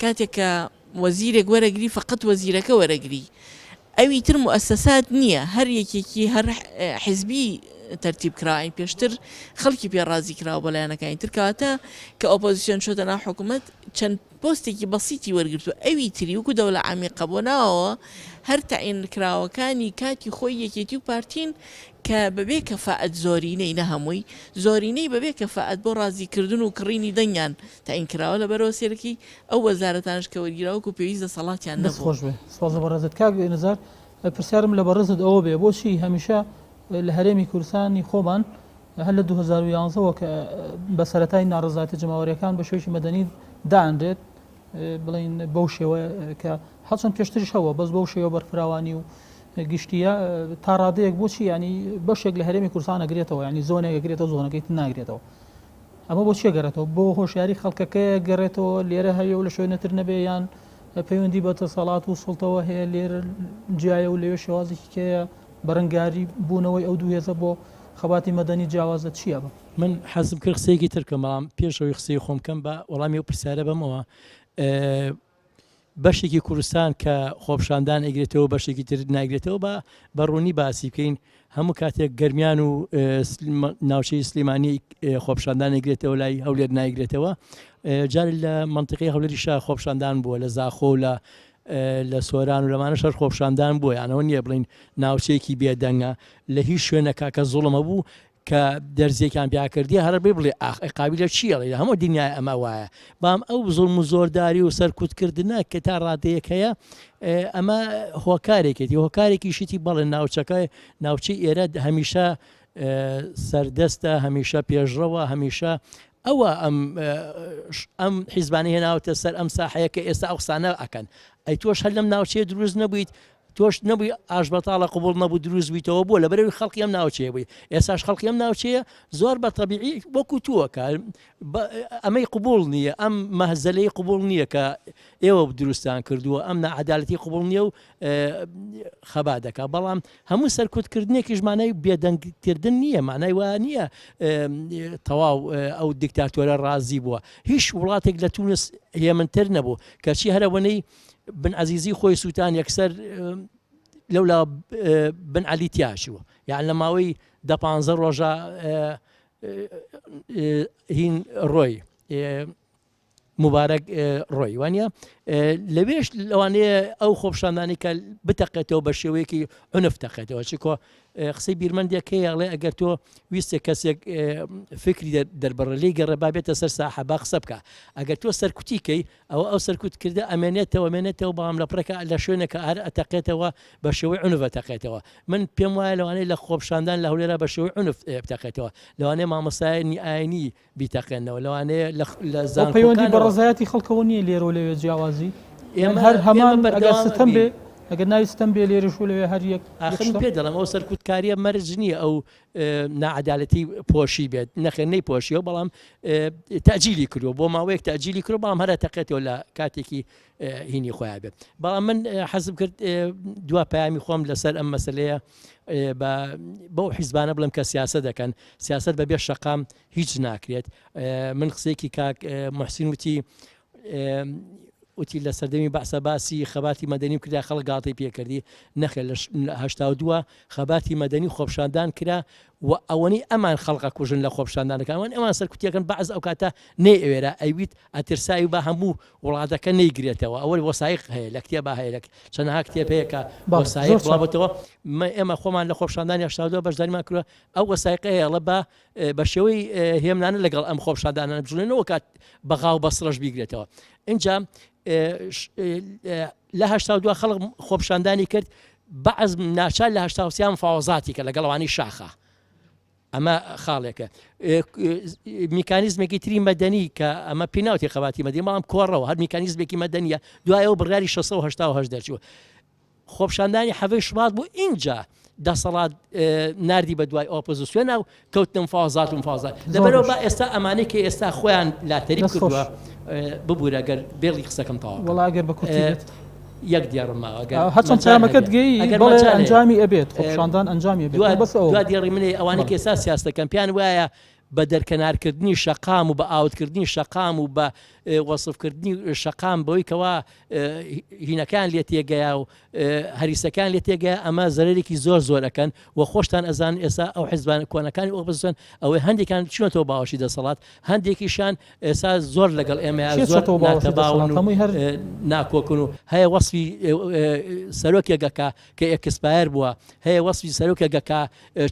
کاتێک کە وەزیرێک وەرەگری فقط وەزیرەکە وەرەگری ئەوی تر مؤسسات نییە هەر یەکێکی هەر حیزبی تەرتیب کراین پێشتر خەڵکی پێڕازی کراوە بە لایەنەکانی ترکاتە کە ئۆپۆزیسیۆن چۆتە ناو حکوومەت چەند پۆستێکی بەسیتی وەرگرتو ئەوی تری وکو دەوڵە عمیقە بۆ ناوەوە هەر تەعین کراوەکانی کاتی خۆی یەکێتی و پارتین کە بەبێ کەفاعەت زۆرینەی نە هەمووی زۆرینەی بەبێ کەفاعەت بۆ ڕازیکردن و کڕینی دەنگیان تەعین کراوە لە بەرەوە سێرەکی ئەو وەزارەتانش کە وەرگیراوەکو پێویستە سەڵاتیان نەخۆش بێ سوازە بەڕێزت کاک نەزار پرسیارم لە بەڕێزت ئەوە بێ بۆچی هەمیشە لە هەرێمی کوردستانی خۆمان هەر لە 2011ەوە کە بە سەرەتای ناڕزاتی جەماوەریەکان بە شێوەیەکی مەدەنی دائەنرێت بڵین بەو شێوە کە هەڵچەند پێشترش هەوە بەس بەو شێوە بەرفراوانی و گشتیە تا ڕادەیەک بۆچی ینی بەشێک لە هەرێمی کوردستان ئەگرێتەوە ینی زۆنێک ئەگرێتەوە زۆنەکەی ناگرێتەوە ئەمە بۆ چیە گەڕێتەوە بۆ هۆشیاری خەڵکەکەی گەڕێتەوە لێرە هەیە و لە شوێنەتر نەبێ یان پەیوەندی بە دەسەڵات و سوڵتەوە هەیە لێرە جیایە و لەوێ شێوازێکی کەیە بەرەنگاری بوونەوەی ئەو دوو هێزە بۆ خەباتی مەدەنی جیاوازە چییە بە من حەزم کرد قسەیەکی ترکە بەڵام پێشەوەی قسەی خۆم کەم بە وەڵامی و پرسیارە بەمەوە بەشێکی کوردستان کە خۆپشاندان ئەگرێتەوە بەشێکی تر ناگرێتەوە بە ڕوونی باسی بکەین هەموو کاتێک گەرمیان و ناوچەی سلێمانی خۆپشاندان ئەگرێتەوە لای هەولێر نایگرێتەوە جار لە منطقەی هەولێریشا خۆپشاندان بووە لە زاخۆ و لە سۆران و لەمانە شەر خۆپشاندان بووە یانەوە نییە بڵین ناوچەیەکی بێدەنگە لە هیچ شوێنەکە کە زوڵمە بوو کە دەرزیەکان پیاکردی هەر بێ بڵێ قابلە چیەڵێ لە هەموو دنیای ئەمە وایە بام ئەو زوڵم و زۆرداری و سەرکوتکردنە کە تا ڕادەیەک هەیە ئەمە هۆکارێکێتی هۆکارێکی شتی بەڵێ ناوچەکە ناوچەی ئێرە هەمیشە سەردەستە هەمیشە پێشڕەوە هەمیشە ئەوە ئەم حیزبانی هێناوتە سەر ئەم ساحەیە کە ئێستا ئەو قسانە ئەکەن ئەی تۆش هەر لەم ناوچەیە دروست نەبوویت تۆش نەبووی ئاشبەتاڵە قوبوڵ نەبوو دروست بیتەوە بووە لەبەرەوەی خەڵکی ئەم ناوچەیە بووی ئێستاش خەڵکی ئەم ناوچەیە زۆر بە تەبیعی وەکو تووەکە ئەمەی قوبوڵ نییە ئەم مەهزەلەی قوبوڵ نییە کە ئێوە دروستان کردووە ئەم نەعەدالەتی قوبوڵ نییە و خەبا دەکا بەڵام هەموو سەرکوتکردنێکی ژمانەی بێدەنگکردن نییە مانای وایە نییە تەواو ئەو دیکتاتۆرە ڕازی بووە هیچ وڵاتێک لە تونس هێمنتر نەبوو کەچی هەرەوەنەی بن عزیزی خۆی سووتان یەکسەر لەولا بن عەلی تیاشوە یان لە ماوەی 15 ڕۆژە هین ڕۆی مبارەک ڕۆی وانە لەوێش لەوانەیە ئەو خۆپشاندانی کە بتەقێتەوە بە شێوەیەکی عنف تەقێتەوە چکۆ قسەی بیرمەندێکەیە ئەڵێ ئەگەر تۆ ویستێ کەسێک فکری دەربڕە لی گەڕێ بابێتە سەر ساحە با قسە بکە ئەگەر تۆ سەرکوتیکەی ئەو سەرکوت کردە ئەمێنێتەوە بەڵام لە پڕێکە لە شوێنێکە هەر ئەتەقێتەوە بە شێوەی عنف تەقێتەوە من پێم وایە لەوانەیە لە خۆپشاندان لە هەولێرە بە شێوەی عنف بتەقێتەوە لەوانەیە مامۆستایانی ئاینی بیتەقێنەوە لەوانەیە لە پەیوەندی بە ڕزایەتی خەڵکەوە نییە لێرە و لەوێ جیاوازی ئێمە هەر هەمان ئەگەر ستەم بێ ئەگەر ناویستم بێ لێرەش و لەوێ هەر یەک پێ دەڵم ئەو سەرکوتکاریە مەرج نییە ئەو نەعەدالەتی پۆشی بێت نەخێنەی پۆشیەوە بەڵام تاجیلی کردو بۆ ماوەیەک تاجیلی کرد بەڵام هەرە تەقێتەوە لە کاتێکی هینی خۆیان بێت بەڵام من حەزم کرد دوا پەیامی خۆم لەسەر ئەم مەسلەیە بەو حیزبانە بڵم کە سیاسە دەکەن سیاست بەبێ شەقام هیچ ناکرێت من قسێکی کاک محسین وتی لە سەردەمی بەعسە باسی خەباتی مەدەنی کرا خەڵک گاڵتەی پێکردی نەخێ لە 82 خەباتی مەدەنی خۆپشاندان کرا و ئەوەنی ئەمان خەڵقە کوژن لە خۆپشاندانەکان ئەمان سەرکوتیەکەن بەعز ئەو کاتە نەی ئێوێرە ئەیویت ئەترسایی بە هەموو وڵاتەکە نەیگرێتەوە ئەوەی وەسایق هەیە لە کتێبە هەیە چەندەها کتێب هەیە کە وەسایق بڵاوەتەوە ئێمە خۆمان لە خۆپشاندانی 82 بەشداریمان کردووە ئەو وەسایقە هەیە بە شێوەی هێمنانە لەگەڵ ئەم خۆپشاندانە بژڵێنەوە کات بەغاو بەسڕەش بیگرێتەوە اینجا لە 82 خەڵق خۆپشاندانی کرد بەعز ناچار لە 83 فاوزاتی کە لەگەڵەوانی شاخە ئەمە خاڵێکە میکانیزمێکی تری مەدەنی کە ئەمە پێناوتی خەباتی مەدەنی بەڵام کۆڕەوە هەر میکانیزمێکی مەدەنیە دوایەوە بڕیاری 688 دەرچووە خۆپشاندانی حەڤەی شوبات بوو اینجا دەسەڵات نردی بە دوای ئۆپۆزیسیۆنە و کەوتن فازات و فازات لەبەرەوە بە ئێستا ئەمانەی کە ئێستا خۆیان لاتەری کردووە ببوورە گەر بێڵی قسەکەم تاوە وڵاگەر بە کوتی یەک دیارماوە هەچەند چامەکەت گەی بەڵێ ئەنجامی ئەبێت خۆپشاندان ئەنجامی بێت بەس دوا دیێڕی منێ ئەوانەی کە ئێستا سیاستەکەم پیان وایە بە دەرکەنارکردنی شەقام و بە ئاوتکردنی شەقام و بە وەصفکردنی شەقام بەوەی کەوا هینەکان لێ تێگەیا و هەریسەکان لێ تێگەیە ئەمە زەرێکی زۆر زۆرەکەن و خۆشتان ئەزان ئێستا ئەو حیزبان کۆنەکانی ئۆپۆزیسیۆن ئەوەی هەندێکان چونەتەوە باوەشی دەسەڵات هەندێکیشان ئێستا زۆر لەگەڵ ئێمە زۆر ناتەباون و ناکۆکن و هەیە وەصفی سەرۆکێکەکە کە ئێکسپایر بووە هەیە وەصفی سەرۆکێکەکە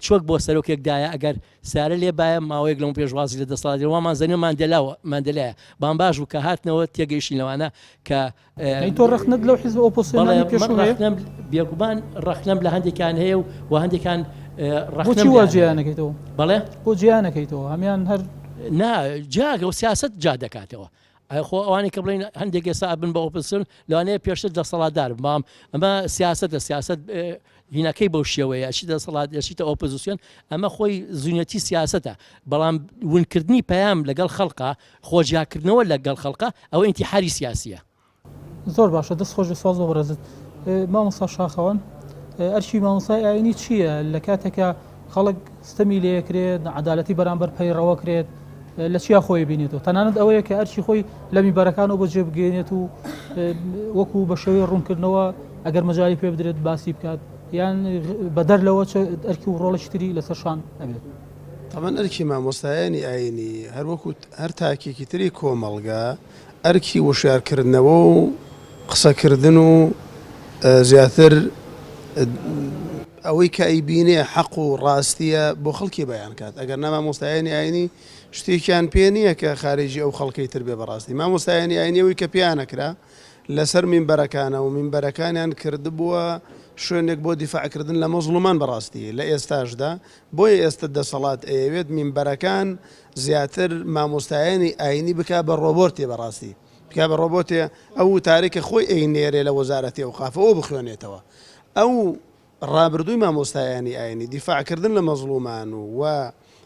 چۆک بۆ سەرۆکێکدایە ئەگەر سارە لێ باە ماوەیەک لەم پێشوازی لە دەسەڵاتی ومان زەنێ ماندەلایە بام باش و کە هاتنەوە تێگەیشتی لەوانە کە تۆ ڕخنت لەو حیزب ئۆپۆزیسیۆنی پێشڕخنم بێگومان ڕخنم لە هەندێکان هەیە و هەندێکان ڕخنی وەجییانەکەیتەوە بەڵێ بۆ جیانەکەیتەوە هەمیان هەر جاگە و سیاست جا دەکاتەوە خۆ ئەوانی کە بڵین هەندێک ئێستا بن بە ئۆپۆزیسیۆن لەوانەیە پێشتر دەسەڵاتدار بام ئەمە سیاستە سیاست هینەکەی بەو شێوەیە ئەچی دەسەڵات ئەچیتە ئۆپۆزیسیۆن ئەمە خۆی زوونەتی سیاستە بەڵام ونکردنی پەیام لەگەڵ خەڵقا خۆجیاکردنەوە لەگەڵ خەڵقا ئەوە ئینتیحاری سیاسیە زۆر باشە دەست خۆش ساز و بەڕێزت مامۆستا شاخەوان ئەرشی مامۆستای ئاینی چییە لە کاتێکە خەڵک ستەمی لێکرێت عەدالەتی بەرامبەر پەیڕەوە کرێت لە چیا خۆی بینێتەوە تەنانەت ئەوەیە کە ئەرچی خۆی لە میبەرەکانەوە بە جێ بگەێنێت و وەکو بە شێوەی ڕوونکردنەوە ئەگەر مەجای پێ بدرێت باسی بکات یان بە دەرلەوە ئەرکی و ڕۆڵەشتری لەسەرشان ئەبێت. طبعا ئەرکی مامۆستایانی ئاینی هەروەکو هەر تاکێکی تری کۆمەڵگا ئەرکی وشارکردنەوە و قسەکردن و زیاتر ئەوەی کە ئەیبینێ حەق و ڕاستیە بۆ خەڵکی بەیان کات ئەگەر نە مامۆستایانی ئاینی شتێکیان پێ نییە کە خارجی ئەو خەڵکی تر بێ بەڕاستی مامۆستایانی ئاینیەوەی کە پیانەکرا لەسەر مینبەرەکانە و مینبەرەکانیان کردبووە شوێنێک بۆ دیفاعکردن لە مەزڵومان بەڕاستی لە ئێستاشدا بۆیە ئێستا دەسەڵات ئەیەوێت مینبەرەکان زیاتر مامۆستایانی ئاینی بک بە ڕۆبۆرتێ بەڕاستی بک بە ڕۆبۆتێ ئەو تاریکە خۆی ئەینێرێ لە وەزارەتی و قافەوە بخوێنێتەوە ئەو ڕابردووی مامۆستایانی ئاینی دیفاعکردن لە مەزڵومان و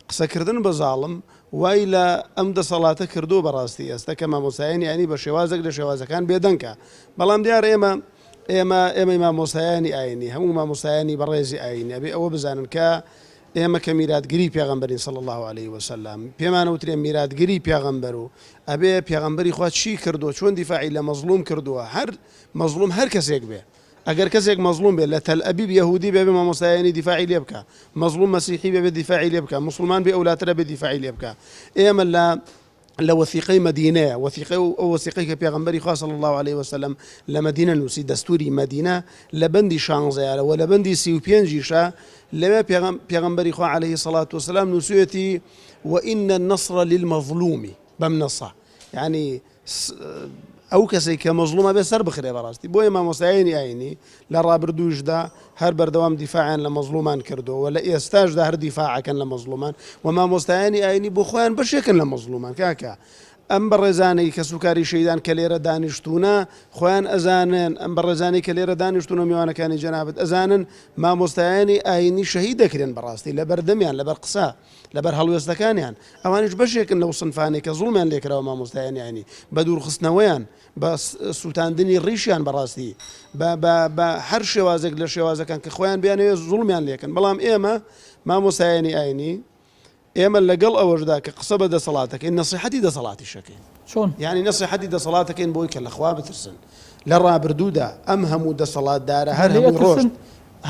قسەکردن بە زاڵم وای لە ئەم دەسەڵاتە کردو بەڕاستی ئێستا کە مامۆستایانی ئاینی بە شێوازێک لە شێوازەکان بێدەنکە بەڵام دیار ئێمە مامۆستایانی ئاینی هەموو مامۆستایانی بەڕێزی ئاینی ئەبێ ئەوە بزانن کە ئێمە کە میراتگیری پێغەمبەرین صلی الله عليه وسلم پێمانەوترێ میراتگیری پێغەمبەر و ئەبێ پێغەمبەری خوا چی کردو چۆن دیفاعی لە مەزڵوم کردووە هەر مەزڵوم هەر کەسێک بێ ئەگەر کەسێک مەزڵوم بێت لە تەل ئەبیب یەهودی بێ مامۆستایانی دیفاعی لێ بکە مەزڵوم مەسیحی بێ دیفاعی لێ بکە مسلمان بێ ئەولاترە بێ دیفاعی لێ بکە ئێمە لە وثیقەی مدینەیە وثیقەی ئەو وثیقەی کە پێغەمبەری خوا صلی الله عليه وسلم لە مدینە نووسی دەستوری مدینە لە بەندی 16 لە بەندی 35 لەوێ پێغەمبەری خوا عليه الصلاة والسلام نووسێتی وإن النصر للمظلوم بەم نەسە یعنی ئەو کەسێک کە مەزڵومە بێ سەر بخرێ بەڕاستی بۆیە مامۆستایانی ئاینی لە ڕابردووشدا هەر بەردەوام دیفاعیان لە مەزڵومان کردەوە لە ئێستاشدا هەر دیفاعەکەن لە مەزڵومان و مامۆستایانی ئاینی بۆ خۆیان بەشێکن لە مەزڵومان کاکە ئەم بەڕێزانەی کە سوکاری شەیدان کە لێرە دانیشتوونە خۆیان ئەزانن ئەم بەڕێزانەی کە لێرە دانیشتونە میوانەکانی جەنابەت ئەزانن مامۆستایانی ئاینی شەهید دەکرێن بەڕاستی لە بەردەمیان لەبەر قسە لەبەر هەڵوێستەکانیان ئەوانیش بەشێکن لەو سنفانێک کە زوڵمیان لێکراوە مامۆستایانی ئاینی بە دوورخستنەوەیان بە سووتاندنی ڕیشیان بەڕاستی بە هەر شێوازێک لە شێوازەکان کە خۆیان بیانەوێت زوڵمیان لێکن بەڵام ئێمە مامۆستایانی ئاینی ئێمە لەگەڵ ئەوەشدا کە قسە بە دەسەڵاتەکەین نەسیحەتی دەسەڵاتی شەکەین چۆن یعنی نەسیحەتی دەسەڵاتەکەین بۆی کە لەخوا بترسن لە ڕابردوودا ئەم هەموو دەسەڵاتدارە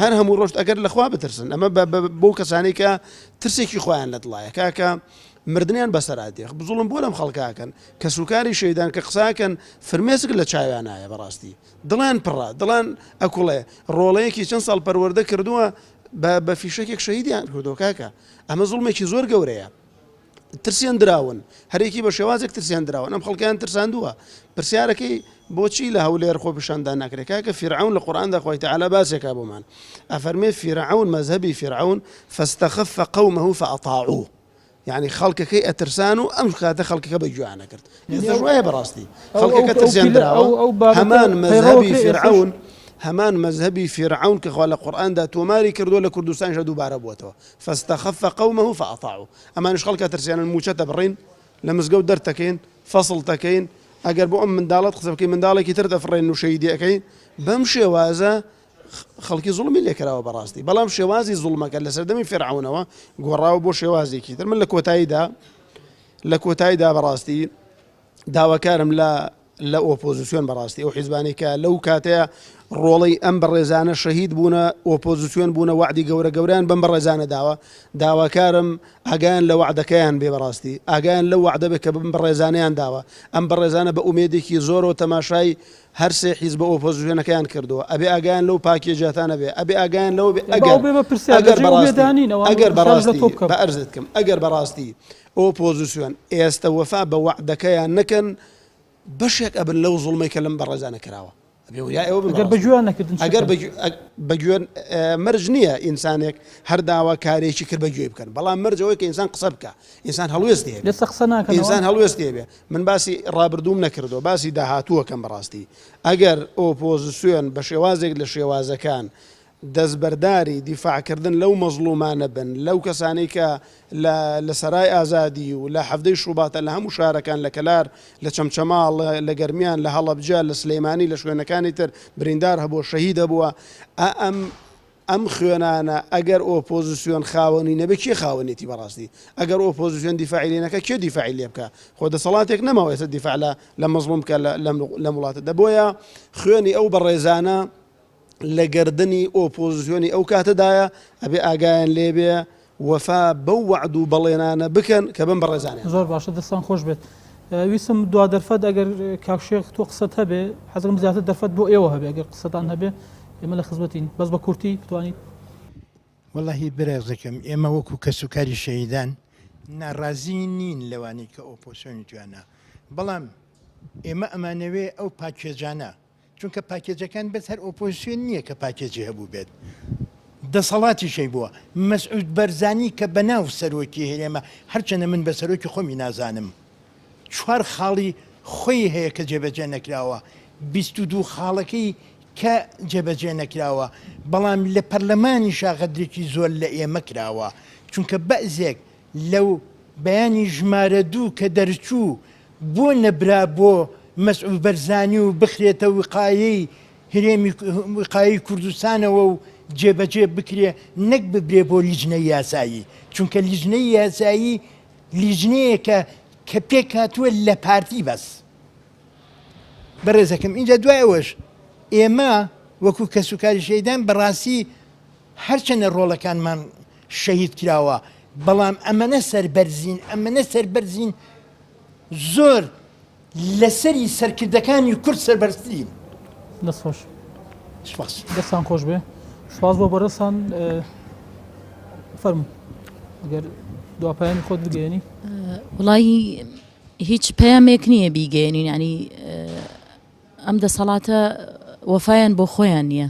هەر هەموو ڕۆژ ئەگەر لەخوا بترسن ئەمە بۆ کەسانی کە ترسێکی خۆیان لە دڵایە کاکە مردیان بەسەراتێخ بزوڵم بۆ لەم خەڵکاکەن کە سوکاری شەیدان کە قساکەن فرمێسک لە چاویان نایە بەڕاستی دڵیان پڕە دڵان ئەکوڵێ ڕۆڵەیەکی چەند ساڵ پەروەردە کردووە بە فیشەکێک شەهیدیان کردو کاکە ئەمە زوڵمێکی زۆر گەورەیە ترسیان دراون هەرێکی بە شێوازێک ترسیان دراون ئەم خەڵکیان ترساندووە پرسیارەکەی بۆچی لە هەولێر خۆ پیشاندان ناکرێت کاکە فیرعون لە قورئاندا خۆی تەعالی باسێکا بۆمان ئەفەرمێ فیرعون مەذهبی فیرعون فاستخف قومه فأطاعوه يعني خەڵکەکەی ئەترسان و ئەم کاتە خەڵکەکە بەگویانە کرد ێستاژوایە بەڕاستی خەڵکەکە ترسیان دراوە هەمان مەذهبی فیرعون کە خوا لە قورئاندا تۆماری کردو لە کوردستانیشە دووبارە بووەتەوە فاستخف قومه فأطاعوه ئەمانش خەڵکە ترسیانن موچەتە بڕین لە مزگەوت دەرتەکەین فەسڵ دەکەین ئەگەر بۆ ئەم منداڵەت قسە بکەین منداڵێکی تر دەفڕێن و شەیدی ئەەکەین بەم شێوازە خەڵکی زوڵمی لێکراوە بەڕاستی بەڵام شێوازی زوڵمەکە لە سەردەمی فیرعونەوە گۆڕاوە بۆ شێوازێکی تر من لە کۆتاییدا بەڕاستی داواکارم لە ئۆپۆزیسیۆن بەڕاستی ئەو حیزبانی کە لەو کاتەیە ڕۆڵەی ئەم بەڕێزانە شەهید بوونە ئۆپۆزیسیۆن بوونە وعدی گەورە گەوریان بەم بەڕێزانە داواکارم ئاگایان لە وعدەکەیان بێ بەڕاستی ئاگایان لەو وعدە بێ کە بم بەڕێزانەیان داوە ئەم بەڕێزانە بە ئومێدێکی زۆرەوە تەماشای هەر سێ حیزب بە ئۆپۆزیسیۆنەکەیان کردووە ئەبێ ئاگایان لەو پاکێجاتانە بێ ئەبێ ئاگایان لەوە ئەگەر بەڕاستی ئۆپۆزیسیۆن ئێستا وەفا بە وعدەکەیان نەکەن بەشێک ئەبن لەو زوڵمەی کە لەم بەڕێزانە کراوە ئەگەر بەگوێن مەرج نییە ئینسانێک هەر داوا کارێکی کرد بەگوێ بکەن بەڵام مەرجەوەی کە ئینسان قسە بکە ئینسان هەڵوێستی ئینسان هەڵوێستی بێ من باسی ڕابردووم نەکردو باسی داهاتووەکەم بەڕاستی ئەگەر ئۆپۆزیسیۆن بە شێوازێک لە شێوازەکان دەستبەرداری دیفاعکردن لەو مەزڵومانە بن لەو کەسانەی کە لە سەرای ئازادی و لە حەفدەی شوباتە لە هەموو شارەکان لە کەلار لە چەمچەماڵ لە گەرمیان لە هەڵەبجە لە سلەیمانی لە شوێنەکانی تر بریندار هەبووە شەهید هەبووە ئەم خوێنانە ئەگەر ئۆپۆزیسیۆن خاوەنی نەبێت کێ خاوەنێتی بەڕاستی ئەگەر ئۆپۆزیسیۆن دیفاعی لێ نەکە کێ دیفاعی لێ بکە خۆ دەسەڵاتێک نەماوە ئێستا دیفاع لە مەزڵوم بکە لە وڵاتە دەبۆیە خوێنی ئەو بەڕێزانە لە گردنی ئۆپۆزیسیۆنی ئەو کاتەدایە ئەبێ ئاگایان لێبێ وەفا بەو وعد و بەڵێنانە بکەن کە بم بەڕێزانیان زۆر باشە دەستان خۆش بێت ویسم دوا دەرفەت ئەگەر کاکشێخ تۆ قسەت هەبێ حەزم زیاتر دەرفەت بۆ ئێوە هەبێ ئەگەر قسەتان هەبێ ئێمە لە خزمەتین بەس بە کورتی بتوانیت واللهی برێزەکەم ئێمە وەکو کەسوکاری شەهیدان ناڕازی نین لەوانەی کە ئۆپۆسیۆنی توانە بەڵام ئێمە ئەمانەوێ ئەو پاکێجانە چونکە پاکێجەکان بەس هەر ئۆپۆزیسیۆن نییە کە پاکێجی هەبوو بێت دەسەڵاتی شەی بووە مەسعود بەرزانی کە بەناو سەرۆکی هێرێمە هەرچەنە من بە سەرۆکی خۆمی نازانم 4 خاڵی خۆی هەیە کە جێبەجێ نەکراوە 22 خاڵەکەی کە جێبەجێ نەکراوە بەڵام لە پەرلەمانی شاغەدرێکی زۆر لە ئێمە کراوە چونکە بەعزێک لەو بەیانی ژمارە 2 کە دەرچوو بۆ نەبرا بۆ مەسعود بەرزانی و بخرێتە وقایەی هەرێمی وقایەی کوردستانەوە و جێبەجێ بکرێ نەک ببرێ بۆ لیژنەی یاسایی چونکە لیژنەی یاسایی لیژنەیەکە کە پێک هاتووە لە پارتی بەس بەڕێزەکەم اینجا دوایەوەش ئێمە وەکو کەسوکاری شەهیدان بەڕاستی هەرچەنە ڕۆڵەکانمان شەهید کراوە بەڵام ئەمەنە سەربەرزین زۆر لەسەری سەرکردەکانی کورد سەربەرزترین دەستخۆش سپاس دەستان خۆش بێ سپاس بۆ بەڕێستان فەرموو ئەگەر دواپایانی خۆت بگەێنی وڵی هیچ پەیامێک نییە بیگەێنین ینی ئەم دەسەڵاتە وەفایان بۆ خۆیان نییە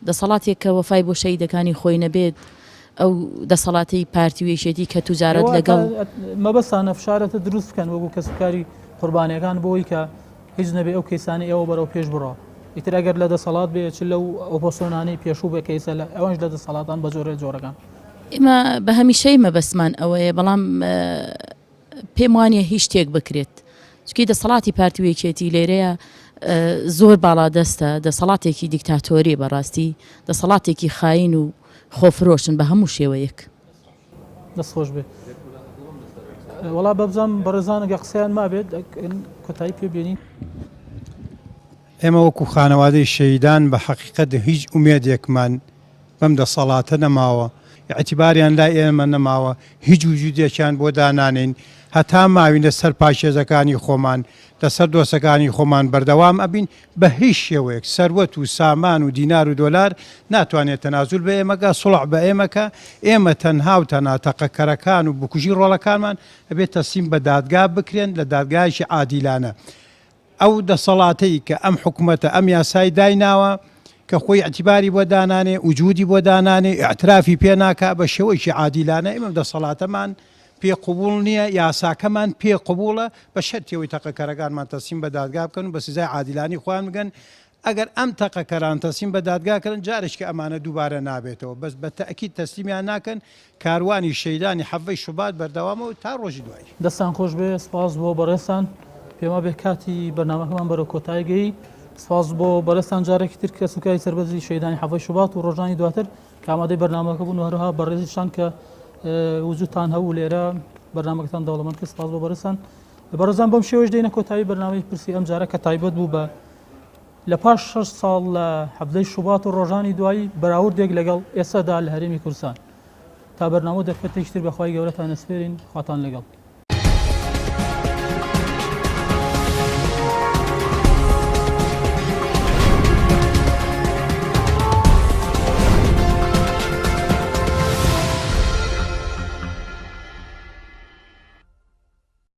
دەسەڵاتێک کە وەفای بۆ شەیدەکانی خۆی نەبێت ئەو دەسەڵاتی پارتی وێشێتی کە توجارەت لەگەڵ مەبەستانە فشارەتە دروست بکەن وەکو کەسبکاری قوربانیەکان بۆی کە هیچ نەبێ ئەو کەیسانی ئێوە بەرەو پێش بڕۆ ئیتر ئەگەر لە دەسەڵات بێ چ لەو ئۆپۆسیۆنانەی پێشوو بە کەیسە لە ئەوەش لە دەسەڵاتان بە جۆرەکان ئێمە بە هەمیشەی مەبەستمان ئەوەیە بەڵام پێم وانە هیچ شتێک بکرێت چکە دەسەڵاتی پارتی وێکێتی لێرەیە زۆر باڵادەستە دەسەڵاتێکی دیکتاتۆری بەڕاستی دەسەڵاتێکی خاین و خۆفرۆشن بە هەموو شێوەیەک دەستخۆش بێ وڵا بەبزانم بەڕێزانەگە قسەیان مابێت کۆتایی پێبێنین ئێمە وەکو خانەوادەی شەیدان بە حەقیقەت هیچ ئومێدێکمان بەم دەسەڵاتە نەماوە اعتیباریان لای ئێمە نەماوە هیچ وجودێکیان بۆ دانانین هەتا ماوین لەسەر پاشێزەکانی خۆمان لەسەر دۆسەکانی خۆمان بەردەوام ئەبین بە هیچ شێوەیەک سەروەت و سامان و دینار و دۆلار ناتوانێت تەنازول بە ئێمەگە سوڵح بە ئێمەکە ئێمە تەنها و تەنها تەقەکەرەکان و بکوژی ڕۆڵەکانمان ئەبێت تەسلیم بە دادگا بکرێن لە دادگایشی عادیلانە ئەو دەسەڵاتەی کە ئەم حکوومەتە ئەم یاسای دایناوە کە خۆی اعتیباری بۆ دانانێ وجودی بۆ دانانێ اعترافی پێ ناکا بە شێوەیەکی عادیلانە ئێمە دەسەڵاتەمان پێ قبول نییە یاساکەمان پێ قبولە بە شەرتەوەی تەقەکەرەکانمان تەسلیم بە دادگا بکەن و بە سزای عادیلانی خۆیان بگەن ئەگەر ئەم تەقەکەران تەسلیم بە دادگاکردن جارش کە ئەمانە دووبارە نابێتەوە بەس بە تەئکید تەسلیمیان ناکەن کاروانی شەیدانی حەڤەی شوبات بەردەوامەوە تا ڕۆژی دوای دەستان خۆش بێ سپاس بۆ بەڕێستان پێما بێ کاتی بەرنامەکەمان بەرەو کۆتاییگەی سپاس بۆ بەڕێستان جارێکی تر کە سوکای سەربەرزی شەیدانی حەڤەی شوبات و ڕۆژانی دواتر کە ئامادەی بەرنامەکە بوون و هەروها بەڕێزیشان کە وجودتان هەبوو لێرە بەرنامەکەتان دەوڵەمەند کرد سپاس بۆ بەڕێستان بەڕێزان بەم شێوەش دێنە کۆتایی بەرنامەی پرسی ئەم جارە کە تایبەت بوو بە لە پاش 6 ساڵ لە حەڤەی شوبات و ڕۆژانی دوایی بەراوردێک لەگەڵ ئێستادا لە هەرێمی کوردستان تا بەرنامە دەرفەتێکی تر بەخوای گەورەتان ئەسپێرین خواتان لەگەڵ